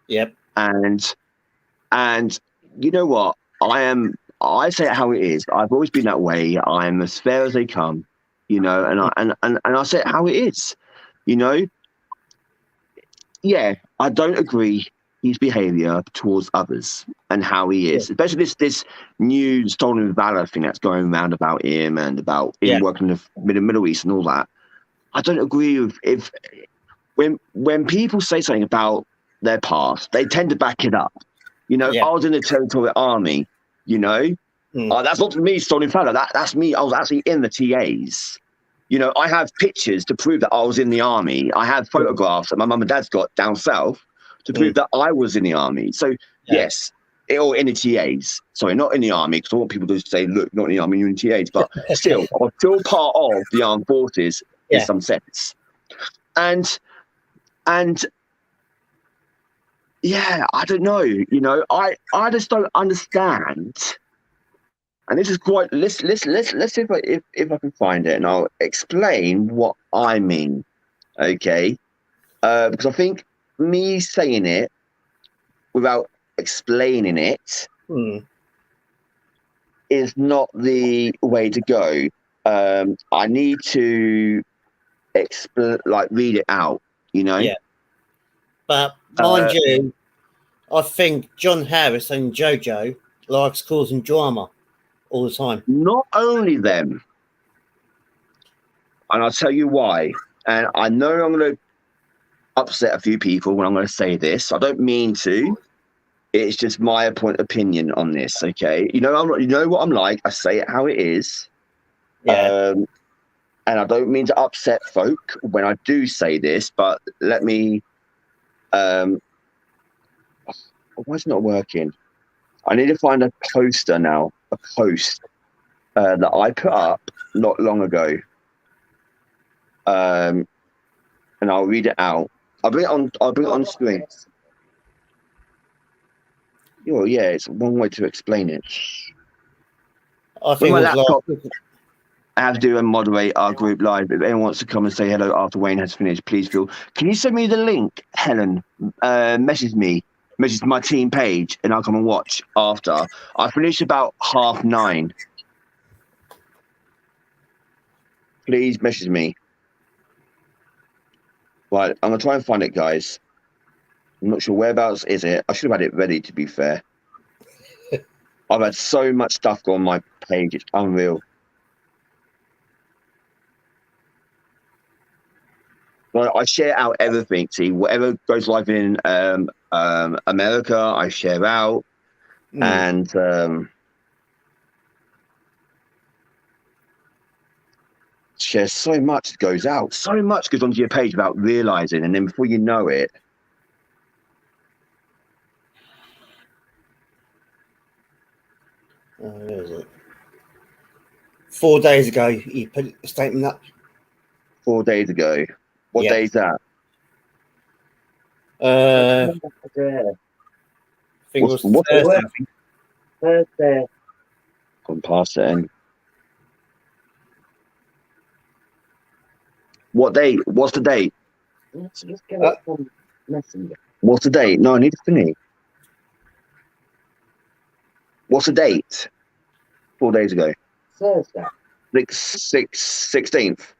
Yep. And you know what? I say it how it is. I've always been that way. I'm as fair as they come, you know, and I say it how it is, you know. Yeah, I don't agree his behaviour towards others and how he is, especially this new stolen valor thing that's going around about him and about him working in the Middle East and all that. I don't agree with when people say something about their past, they tend to back it up. You know, I was in the Territorial Army, you know, that's not me stolen valor. That's me. I was actually in the TAs. You know, I have pictures to prove that I was in the army. I have photographs that my mum and dad's got down south to prove that I was in the army. So, yes, or in the TAs. Sorry, not in the army, because I want people to say, look, not in the army, you're in the TAs. But still, I'm still part of the armed forces in some sense. And yeah, I don't know. You know, I just don't understand. And this is quite. Let's see if I can find it, and I'll explain what I mean. Okay, because I think me saying it without explaining it is not the way to go. I need to read it out. You know. Yeah. But mind you, I think John Harris and JoJo likes causing drama all the time. Not only them, and I'll tell you why. And I know I'm going to upset a few people when I'm going to say this. I don't mean to. It's just my opinion on this. Okay, you know what I'm like. I say it how it is. Yeah. And I don't mean to upset folk when I do say this, but let me. Why is it not working? I need to find a poster now. A post that I put up not long ago. And I'll read it out. I'll bring it on screen. Oh yeah, it's one way to explain it. I think my laptop, I have to do and moderate our group live. If anyone wants to come and say hello after Wayne has finished, please feel. Can you send me the link, Helen? Message my team page, and I'll come and watch after. I finish about 9:30. Please message me. Right, I'm gonna try and find it, guys. I'm not sure whereabouts is it. I should have had it ready, to be fair. I've had so much stuff go on my page, it's unreal. Well, I share out everything. See, whatever goes live in America, I share out, and share so much goes out. So much goes onto your page without realizing, and then before you know it, Where is it? 4 days ago, he put a statement up. 4 days ago. What Yeah. day is that? I think What's- it was what's- Thursday. I think. Thursday. Gone past it. And what date? What's the date? Let's just get it from Messenger. What's the date? No, I need to finish. What's the date? 4 days ago. Thursday. 16th.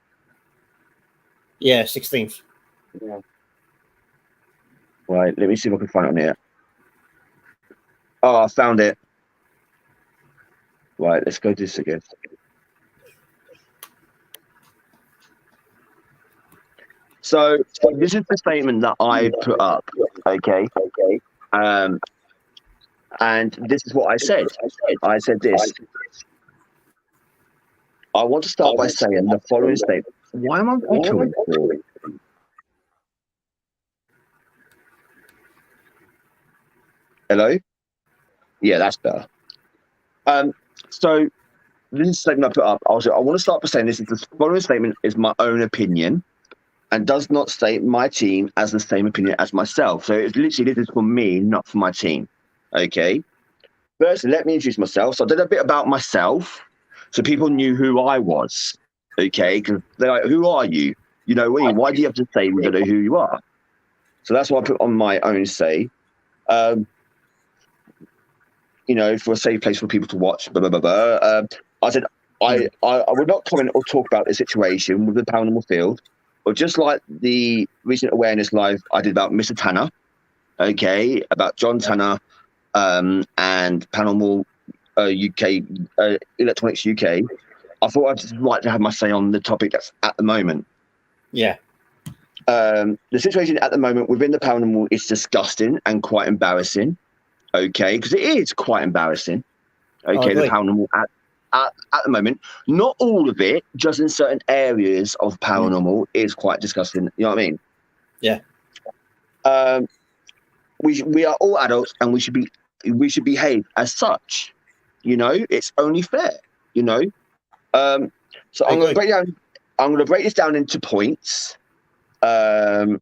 Yeah, 16th. Yeah. Right, let me see if I can find it on here. Oh, I found it. Right, let's go do this again. So this is the statement that I put up. Okay. And this is what I said. I said this. I want to start by saying the following statement. Why am I echoing for? Hello? Yeah, that's better. So this is the statement I put up. I want to start by saying this is the following statement is my own opinion and does not state my team as the same opinion as myself. So it's literally this is for me, not for my team. Okay. First, let me introduce myself. So I did a bit about myself, so people knew who I was. Okay, because they're like, "Who are you? You know, why do you have to say we don't know who you are?" So that's what I put on my own say. You know, for a safe place for people to watch. Blah, blah, blah, blah. I said I would not comment or talk about the situation with the paranormal field, but just like the recent awareness live I did about Mr. Tanner, okay, about John Tanner, and Paranormal UK, Electronics UK. I thought I'd just like to have my say on the topic that's at the moment. Yeah. The situation at the moment within the paranormal is disgusting and quite embarrassing. Okay, because it is quite embarrassing. Okay, the paranormal at the moment, not all of it, just in certain areas of paranormal is quite disgusting. You know what I mean? Yeah. We are all adults and we should behave as such. You know, it's only fair. You know, so I'm going to break this down into points. So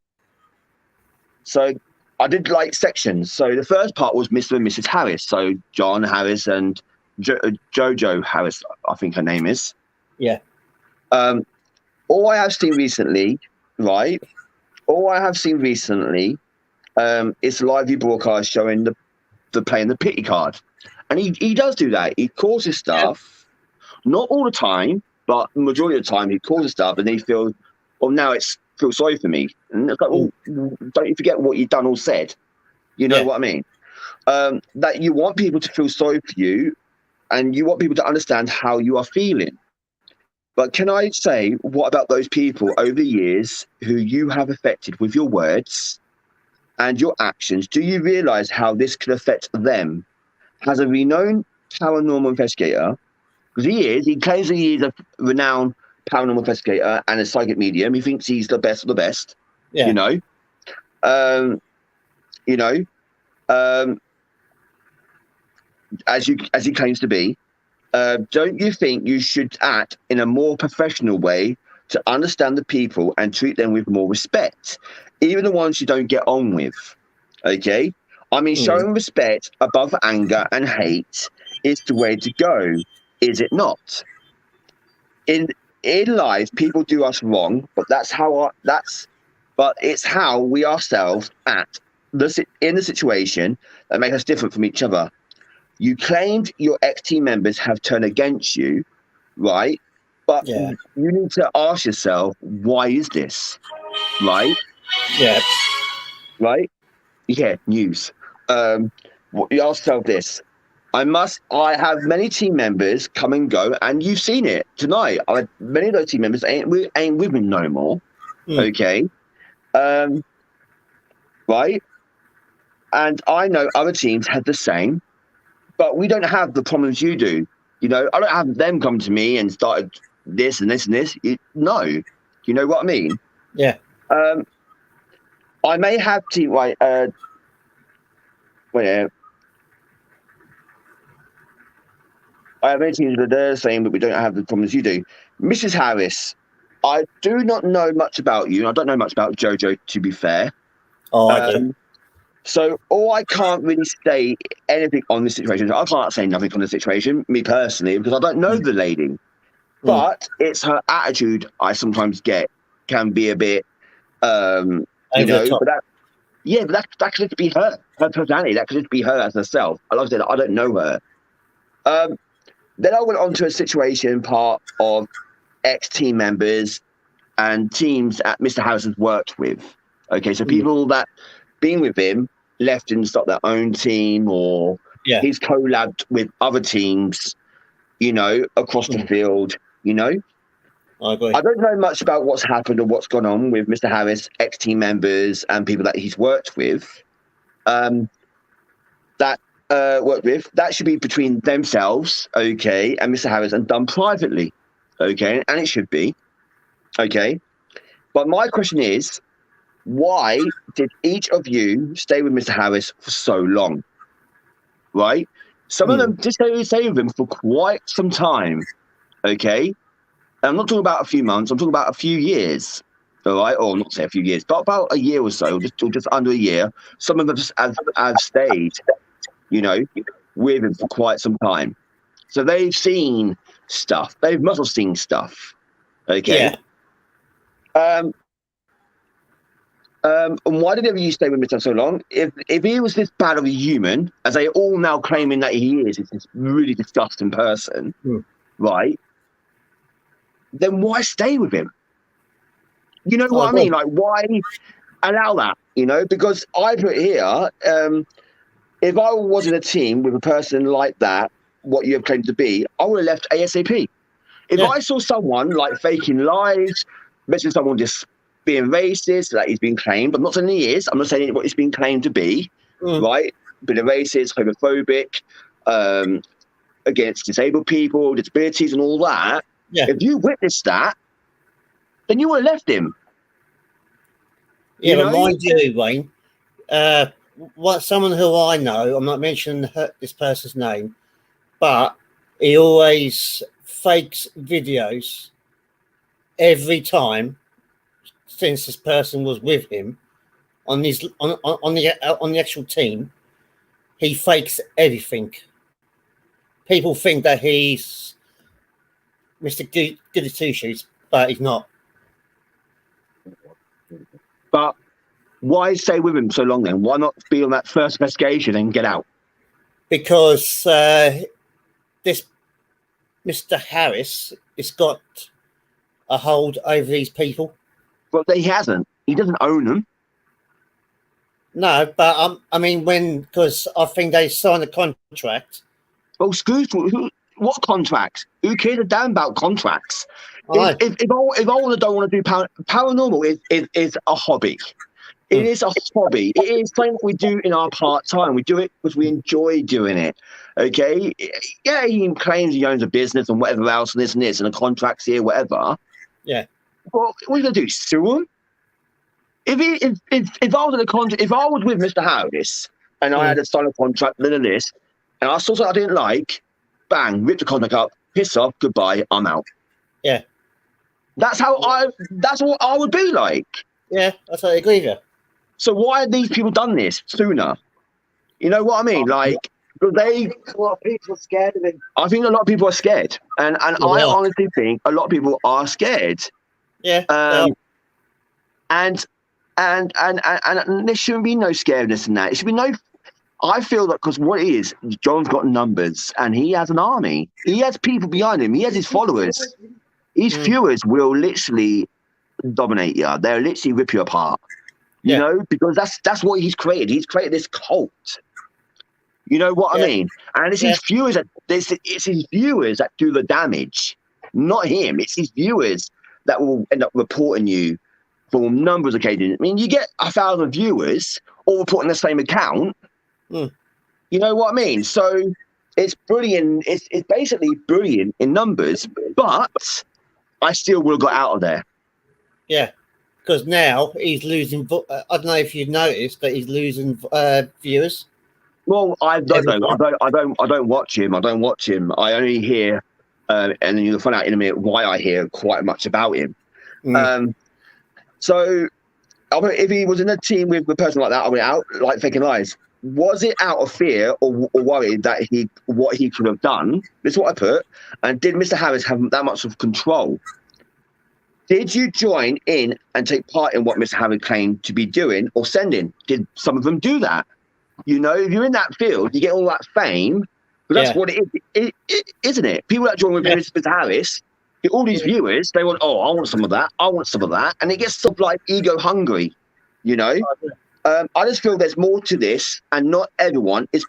I did like sections. So the first part was Mr. and Mrs. Harris. So John Harris and Jojo Harris, I think her name is. Yeah. All I have seen recently, right? All I have seen recently, is live view broadcast showing the playing the pity card, and he does do that. He causes stuff, not all the time, but majority of the time he causes stuff, and then he feels, well, now it's feel sorry for me, and it's like, well, don't you forget what you've done or said. You know what I mean? That you want people to feel sorry for you, and you want people to understand how you are feeling. But can I say, what about those people over the years who you have affected with your words and your actions? Do you realize how this could affect them? As a renowned paranormal investigator, because he claims that he is a renowned paranormal investigator and a psychic medium. He thinks he's the best of the best. Yeah. As he claims to be. Don't you think you should act in a more professional way to understand the people and treat them with more respect, even the ones you don't get on with? Okay, I mean, showing respect above anger and hate is the way to go, is it not? In life, people do us wrong, but but it's how we ourselves act in the situation that make us different from each other. You claimed your ex-team members have turned against you, right? But you need to ask yourself, why is this? Right? Yeah. Right? Yeah, news. You ask yourself this. I have many team members come and go, and you've seen it tonight. Many of those team members ain't with me no more. Okay. Right? And I know other teams had the same. But we don't have the problems you do. You know, I don't have them come to me and started this and this and this. No. You know what I mean? Yeah. I may have to, right, I have many teams that they're saying that we don't have the problems you do. Mrs. Harris, I do not know much about you. I don't know much about Jojo, to be fair. Oh, I do. So I can't really say anything on this situation. I can't say nothing on the situation, me personally, because I don't know the lady. But it's her attitude I sometimes get can be a bit, you know, but that could just be her personality. That could just be her as herself. Like I said, I don't know her. Then I went on to a situation part of ex-team members and teams that Mr. Harris has worked with. Okay, so people that been with him left and started their own team, or he's collabed with other teams, you know, across the field, you know. I agree. I don't know much about what's happened or what's gone on with Mr. Harris, ex-team members and people that he's worked with. That should be between themselves, okay, and Mr. Harris, and done privately, okay, and it should be, okay. But my question is, why did each of you stay with Mr. Harris for so long? Right? Some of them just stay with him for quite some time, okay. And I'm not talking about a few months. I'm talking about a few years. All right, or not say a few years, but about a year or so, just under a year. Some of them just have stayed, you know, with him for quite some time. So they've seen stuff. They must have seen stuff. Okay. And why did you stay with Mr. so long? If he was this bad of a human, as they all now claiming that he is this really disgusting person, right? Then why stay with him? You know what I mean? Like, why allow that? You know, because I put here, if I was in a team with a person like that, what you have claimed to be, I would have left ASAP. If I saw someone like faking lies, mentioning someone just being racist, that he's been claimed, I'm not saying he is, I'm not saying what he's been claimed to be, right? Being a racist, homophobic, against disabled people, disabilities and all that. If you witnessed that, then you would have left him. Yeah, but mind you, Wayne, someone who I know, I'm not mentioning this person's name, but he always fakes videos every time since this person was with him on the actual team. He fakes everything. People think that he's Mr. Goody Two Shoes, but he's not. But why stay with him so long then? Why not be on that first investigation and get out? Because this Mr. Harris has got a hold over these people. Well, he hasn't. He doesn't own them. No, but I mean, because I think they signed a contract. Well, what contract? Who cares a damn about contracts? If I don't want to do paranormal, is a hobby. It is a hobby. It is something we do in our part time. We do it because we enjoy doing it. Okay. Yeah, he claims he owns a business and whatever else, and this, and the contracts here, whatever. Yeah. Well, what are you gonna do? Sue him? If I was in a contract, if I was with Mr. Harris and I had to sign a contract, this, and I saw something I didn't like, bang, rip the contract up, piss off, goodbye, I'm out. Yeah. That's what I would be like. Yeah, I totally agree with you. So why have these people done this sooner? You know what I mean? Like, a lot of people are scared of him. I think a lot of people are scared, and I honestly think a lot of people are scared. Yeah. And there shouldn't be no scaredness in that. It should be no. I feel that because what it is, John's got numbers and he has an army. He has people behind him. He has his followers. His viewers will literally dominate you. They'll literally rip you apart. You know, because that's what he's created. He's created this cult. You know what I mean? And it's his viewers it's his viewers that do the damage, not him. It's his viewers that will end up reporting you for numbers of occasions. I mean, you get 1,000 viewers all reporting the same account. You know what I mean? So it's brilliant. It's basically brilliant in numbers, but I still would have got out of there. Yeah, because now he's losing. I don't know if you've noticed, but he's losing viewers. Well, I don't know. I don't watch him. I don't watch him. I only hear, and then you'll find out in a minute why I hear quite much about him. So, if he was in a team with a person like that, I mean, out like thinking lies. Was it out of fear or worried that what he could have done? This is what I put. And did Mr. Harris have that much of control? Did you join in and take part in what Mr. Harris claimed to be doing or sending? Did some of them do that? You know, if you're in that field, you get all that fame. But that's what it is, isn't it? People that join with Mr. Harris, get all these viewers, they want, oh, I want some of that. I want some of that. And it gets sort of like ego hungry, you know? I just feel there's more to this, and not everyone is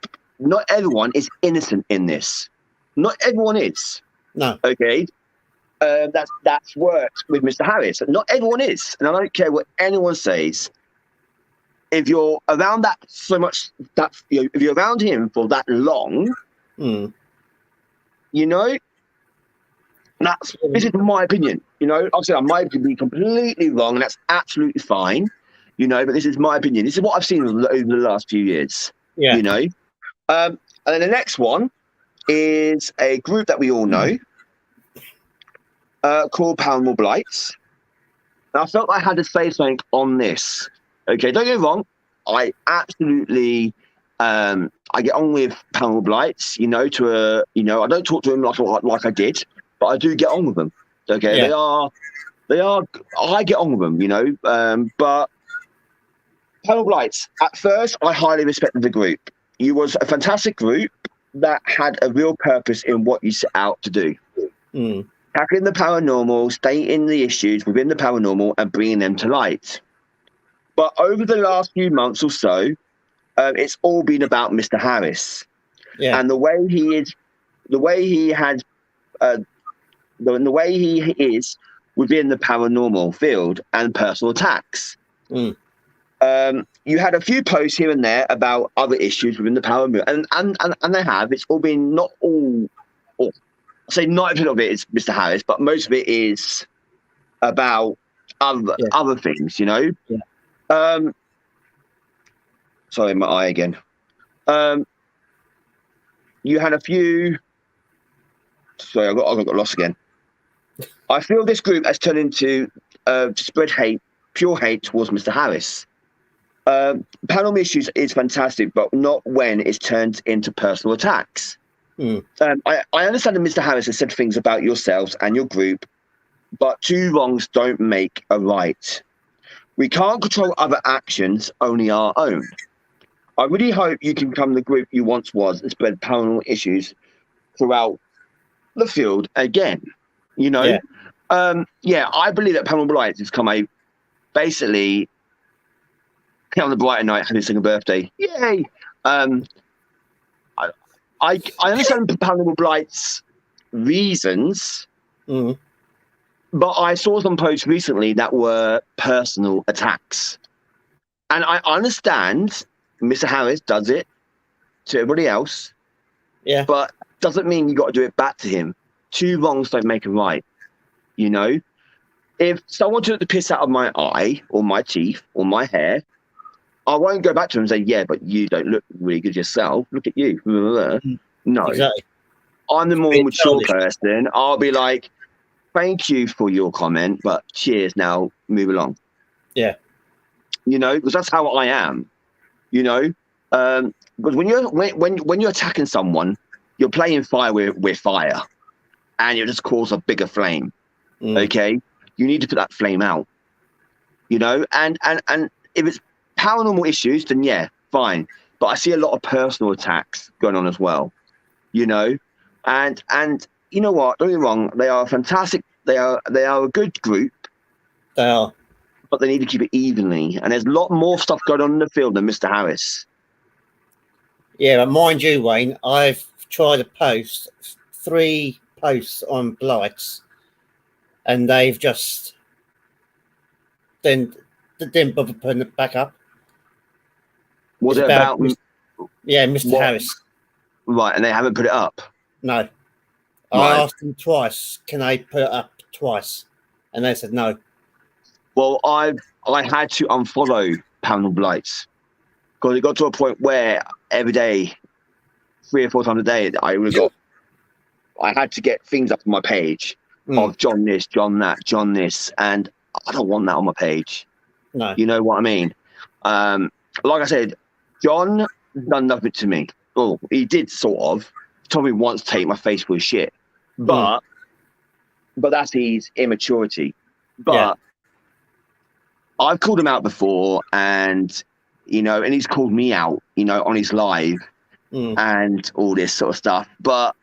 innocent in this. Not everyone is. No. Okay. That's worked with Mr. Harris. Not everyone is, and I don't care what anyone says. If you're around that so much, that if you're around him for that long, you know, this is my opinion. You know, obviously I might be completely wrong, and that's absolutely fine. You know, but this is my opinion. This is what I've seen over the last few years. Yeah. You know, and then the next one is a group that we all know called Paranormal Blights. And I felt I had to say something on this. Okay, don't get me wrong. I absolutely, I get on with Paranormal Blights. You know, I don't talk to them like I did, but I do get on with them. Okay, they are. I get on with them. You know, but. Paranormal Blights, at first, I highly respected the group. You was a fantastic group that had a real purpose in what you set out to do. Tackling the paranormal, stating the issues within the paranormal, and bringing them to light. But over the last few months or so, it's all been about Mr. Harris. And the way he is within the paranormal field and personal attacks. You had a few posts here and there about other issues within the power movement, and they have. It's all been not all. I'll say 90% of it is Mr. Harris, but most of it is about other things. You know. Sorry, my eye again. You had a few. Sorry, I got lost again. I feel this group has turned into spread hate, pure hate towards Mr. Harris. Paranormal issues is fantastic, but not when it's turned into personal attacks. I understand that Mr. Harris has said things about yourselves and your group, but two wrongs don't make a right. We can't control other actions, only our own. I really hope you can become the group you once was and spread paranormal issues throughout the field again. You know, I believe that Paranormal Blights has come basically. On the brighter night, having sing a birthday, yay! I understand Paranormal Blights reasons, but I saw some posts recently that were personal attacks, and I understand Mr. Harris does it to everybody else, but doesn't mean you got to do it back to him. Two wrongs don't make a right, you know. If someone took the piss out of my eye or my teeth or my hair, I won't go back to him and say, yeah, but you don't look really good yourself. Look at you. No. Exactly. I'm the more mature person. I'll be like, thank you for your comment, but cheers, now move along. Yeah. You know, because that's how I am. You know? Because when you're attacking someone, you're playing fire with fire. And you just cause a bigger flame. Okay? You need to put that flame out. You know? And if it's paranormal issues, then yeah, fine. But I see a lot of personal attacks going on as well, you know, and you know what? Don't get me wrong, they are fantastic. They are a good group. They are, but they need to keep it evenly. And there's a lot more stuff going on in the field than Mr. Harris. Yeah, but mind you, Wayne, I've tried to post 3 posts on Blights, and they've just didn't bother putting it back up. Was it about Mr. Harris? Right, and they haven't put it up? No. I asked them twice, can I put it up twice? And they said no. Well, I had to unfollow Paranormal Blights because it got to a point where every day, 3 or 4 times a day, I had to get things up on my page of John this, John that, John this, and I don't want that on my page. No. You know what I mean? Like I said, John done nothing to me. Well, he did sort of. He told me once to take my face for his shit, but that's his immaturity. But I've called him out before, and and he's called me out, on his live and all this sort of stuff. But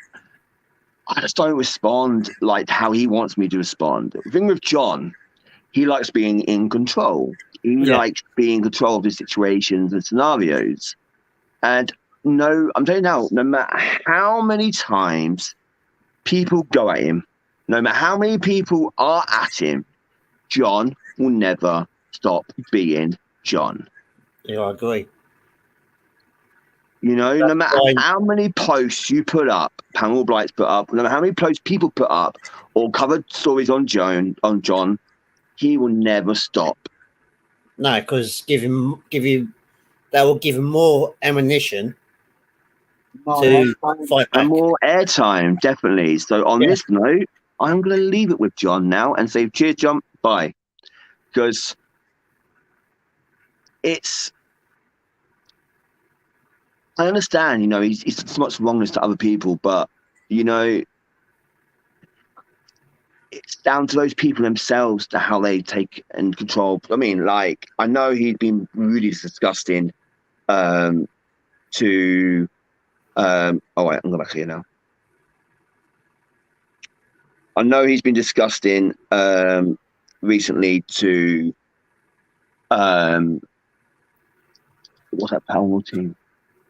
I just don't respond like how he wants me to respond. The thing with John, he likes being in control. He likes being in control of the situations and scenarios. And no, I'm telling you now, no matter how many times people go at him, no matter how many people are at him, John will never stop being John. Yeah, I agree. No matter how many posts you put up, Panel Blights put up, no matter how many posts people put up or covered stories on John, he will never stop. No, because that will give him more ammunition to fight back. And more airtime, definitely. So on this note, I'm going to leave it with John now and say, cheers, John, bye. Because I understand, he's so much wrongness to other people, but, it's down to those people themselves to how they take and control. I mean, like, I know he'd been really disgusting to I'm going back here now. I know he's been disgusting recently to what's that Paranormal team?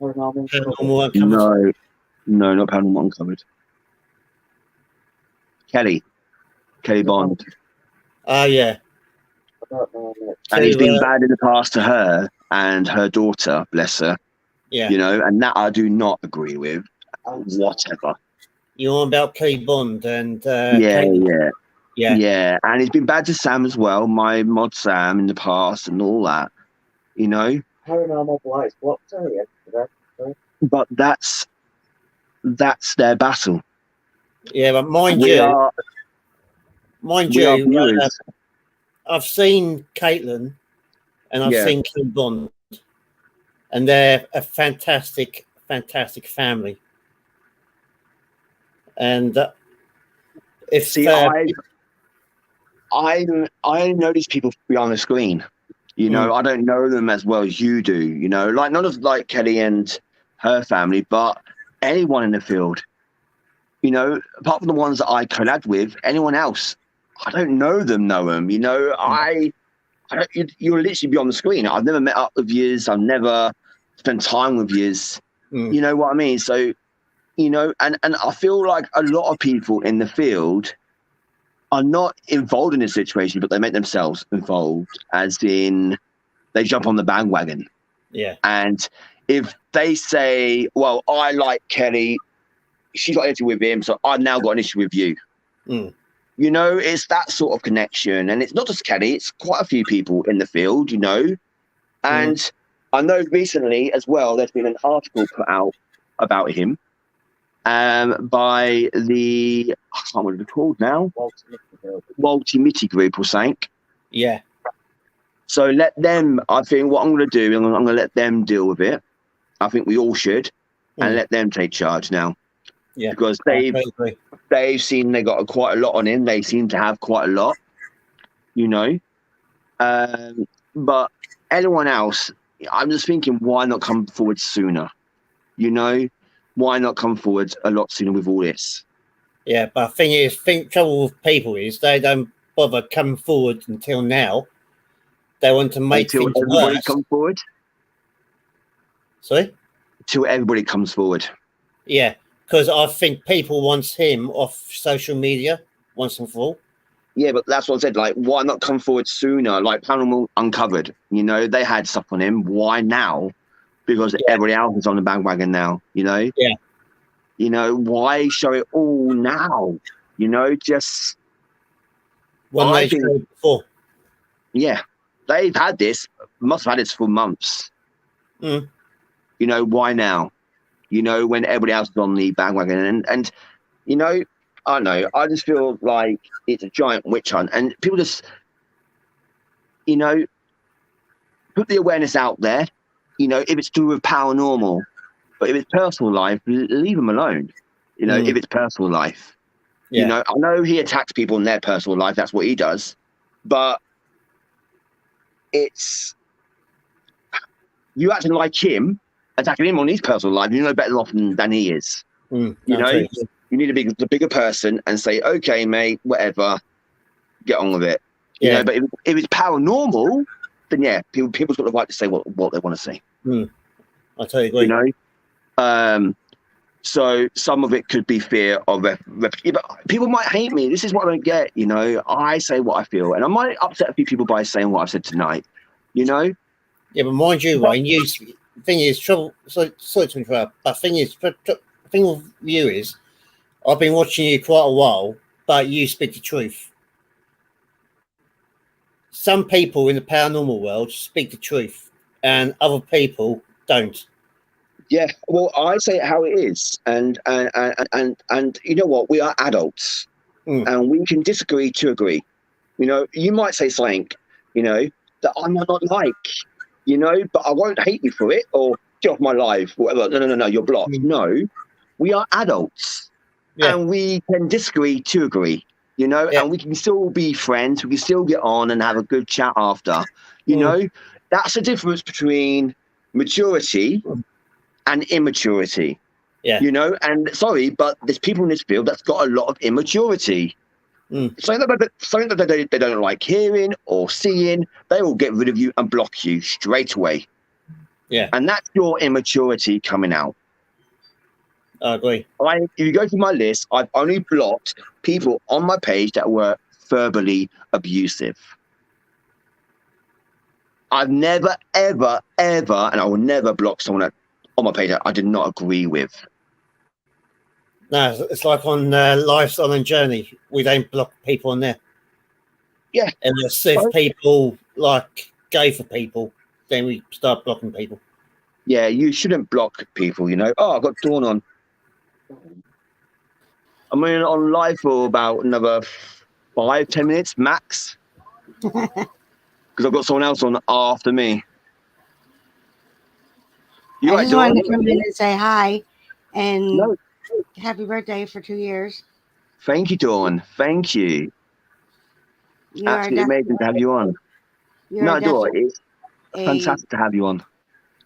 Paranormal Uncovered? No, not Paranormal Uncovered. Kelly Bond. Oh, yeah. And he's been bad in the past to her and her daughter, bless her. Yeah. And that I do not agree with. Whatever. You're on about Kelly Bond and Yeah. And he's been bad to Sam as well, my mod Sam in the past and all that. Paranormal Blights blocked her yesterday. But that's their battle. Yeah, but mind We you, are viewers. I've seen Caitlin and I've Yeah. seen Kelly Bond, and they're a fantastic family. And if I know these people behind the screen. I don't know them as well as you do. Like not as like Kelly and her family, but anyone in the field. Apart from the ones that I collab with, anyone else, I don't know them. You're literally beyond the screen. I've never met up with yous. I've never spent time with yous. You know what I mean? So, and I feel like a lot of people in the field are not involved in this situation, but they make themselves involved, as in they jump on the bandwagon. Yeah. And if they say, well, I like Kelly, she's got an issue with him, so I've now got an issue with you. It's that sort of connection. And it's not just Kelly, it's quite a few people in the field, And I know recently as well, there's been an article put out about him by the, I can't remember what it's called now, Walter Mitty Group or something. Yeah. So let them, I think what I'm going to do, I'm going to let them deal with it. I think we all should, and let them take charge now. Yeah. Because they've seen they got quite a lot on him. They seem to have quite a lot, But anyone else, I'm just thinking, why not come forward sooner? Why not come forward a lot sooner with all this? Yeah, but the trouble with people is they don't bother coming forward until now. They want to make until things everybody worse. comes forward. Sorry? Until everybody comes forward. Yeah, because I think people want him off social media once and for all. Yeah, but that's what I said. Like, why not come forward sooner? Like Paranormal Uncovered, they had stuff on him. Why now? Because everybody else is on the bandwagon now. Yeah. Why show it all now? Just When they showed it before. Yeah, they've had this. Must have had this for months. Mm. You know, why now? You know, when everybody else is on the bandwagon, and you know, I don't know. I just feel like it's a giant witch hunt, and people just, you know, put the awareness out there. You know, if it's to do with paranormal, but if it's personal life, leave them alone. You know, if it's personal life. Yeah. You know, I know he attacks people in their personal life. That's what he does, but it's you acting like him, attacking him on his personal life. You know better off than he is. You know, you need to be the bigger person and say, okay, mate, whatever, get on with it. You know, but if it's paranormal, then yeah, people's got the right to say what they want to say. I totally agree. You know, so some of it could be fear of but people might hate me. This is what I don't get. You know, I say what I feel, and I might upset a few people by saying what I've said tonight. You know. Yeah, but mind you, Wayne, the thing is, trouble. Sorry to interrupt. But the thing with you is, I've been watching you quite a while, but you speak the truth. Some people in the paranormal world speak the truth, and other people don't. Yeah, well, I say it how it is, and you know what? We are adults, and we can disagree to agree. You know, you might say something, you know, that I might not like, you know, but I won't hate you for it or get off my life, whatever. No, you're blocked. No, we are adults, and we can disagree to agree. You know, and we can still be friends. We can still get on and have a good chat after. You know, that's the difference between maturity and immaturity. Yeah. You know, and sorry, but there's people in this field that's got a lot of immaturity. Something that they don't like hearing or seeing, they will get rid of you and block you straight away. Yeah. And that's your immaturity coming out. I agree. If you go through my list, I've only blocked people on my page that were verbally abusive. I've never, ever, and I will never block someone on my page that I did not agree with. No, it's like on Lifestyle and Journey. We don't block people on there. Yeah. Unless if people like go for people, then we start blocking people. Yeah, you shouldn't block people, you know. Oh, I've got Dawn on. I'm on live for about another 5-10 minutes max. Because I've got someone else on after me. I just wanted to come in and say hi and happy birthday for 2 years. Thank you, Dawn. Thank you. You Absolutely amazing to have you on. No, Dawn, it's fantastic to have you on.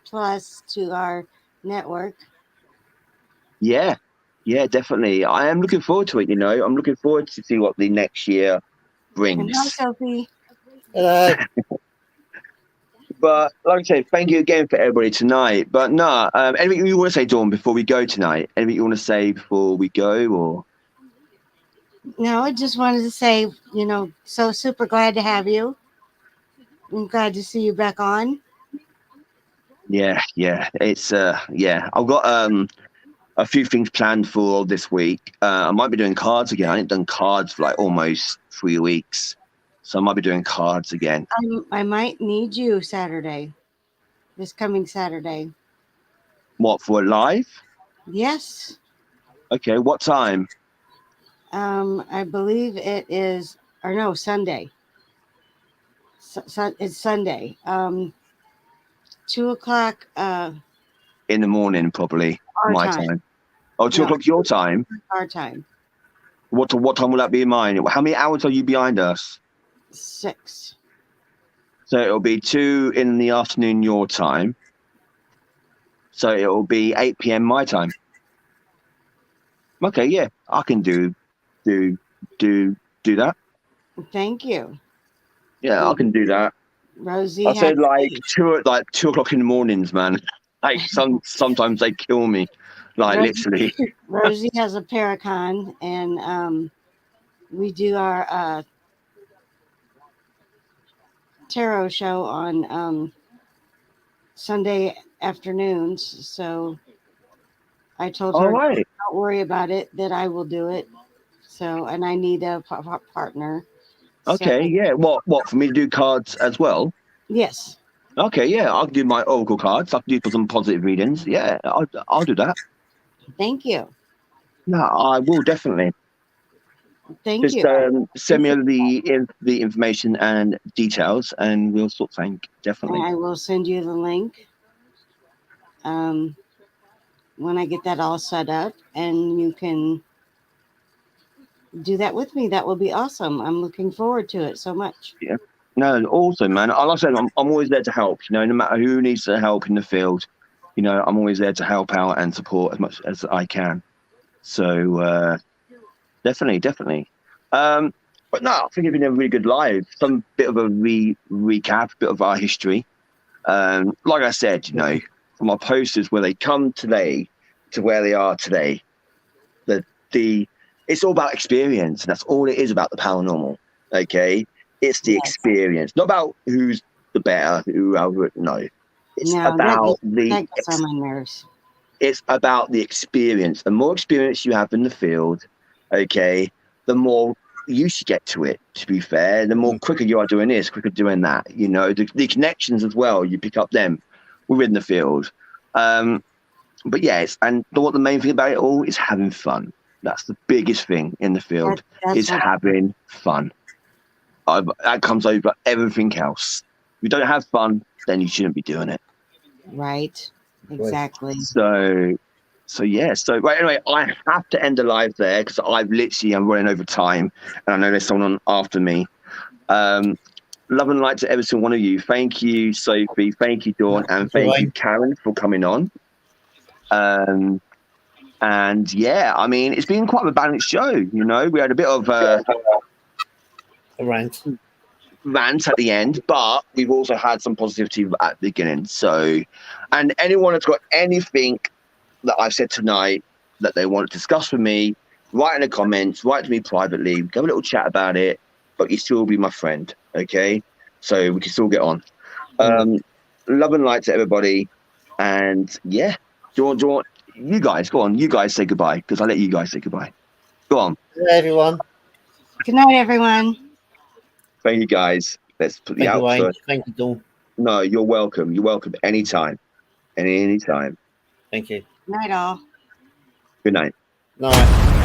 Plus to our network. Yeah, definitely. I am looking forward to it, you know. I'm looking forward to see what the next year brings. And hi, Sophie. Hello. But like I said, thank you again for everybody tonight. But no, anything you want to say, Dawn, before we go tonight? Anything you want to say before we go, or? No, I just wanted to say, you know, so super glad to have you. I'm glad to see you back on. Yeah. It's I've got a few things planned for this week. I might be doing cards again. I haven't done cards for like almost 3 weeks. So I might be doing cards again. I might need you Saturday. This coming Saturday. What, for a live? Yes. Okay, what time? I believe it is, or no, Sunday. It's Sunday. 2 o'clock. In the morning, probably. My time. Oh, 2 o'clock your time? Our time. What time will that be in mine? How many hours are you behind us? 6. So it'll be 2 in the afternoon your time. So it'll be 8 p.m. my time. Okay, yeah, I can do that. Thank you. Yeah, I can do that. Rosie, I said like 2 o'clock in the mornings, man. Like sometimes they kill me, like literally. Rosie has a Paracon, and we do our tarot show on Sunday afternoons. So I told her, don't worry about it, that I will do it. So, and I need a partner. Okay, yeah. What for me to do cards as well? Yes. Okay, yeah, I'll do my oracle cards. I can do some positive readings. Yeah, I'll do that. Thank you. No, I will definitely. Thank Just you. send me the information and details, and we'll sort things. Definitely. I will send you the link when I get that all set up, and you can do that with me. That will be awesome. I'm looking forward to it so much. Yeah. No, also, man. Like I said, I'm always there to help. You know, no matter who needs the help in the field, you know, I'm always there to help out and support as much as I can. So definitely. But no, I think it's been a really good live. Some bit of a recap, bit of our history. Like I said, you know, from our posters where they come today to where they are today, it's all about experience, and that's all it is about the paranormal. Okay, it's the experience, not about who's the better, no. It's about that gets on my nerves. It's about the experience. The more experience you have in the field, okay, the more use you get to it, to be fair. The more quicker you are doing this, quicker doing that. You know, the connections as well, you pick up them within the field. But yes, and what the main thing about it all is having fun. That's the biggest thing in the field, is having fun. That comes over everything else. If you don't have fun, then you shouldn't be doing it. Right. Exactly. So yeah. So right. Anyway, I have to end the live there because I'm running over time, and I know there's someone on after me. Love and light to every single one of you. Thank you, Sophie. Thank you, Dawn, and thank you, Karen, for coming on. And yeah, I mean, it's been quite a balanced show. You know, we had a bit of a rant at the end, but we've also had some positivity at the beginning. So, and anyone that's got anything that I've said tonight that they want to discuss with me, write in the comments, write to me privately, have a little chat about it, but you still be my friend, okay? So we can still get on. Love and light to everybody. And yeah, do you want you guys, go on. You guys say goodbye, because I let you guys say goodbye. Go on. Good night, everyone. Good night, everyone. Thank you, guys. Let's put the outro. Thank you, Dawn. No, you're welcome. You're welcome anytime. Anytime. Thank you. Night, all. Good night. Night.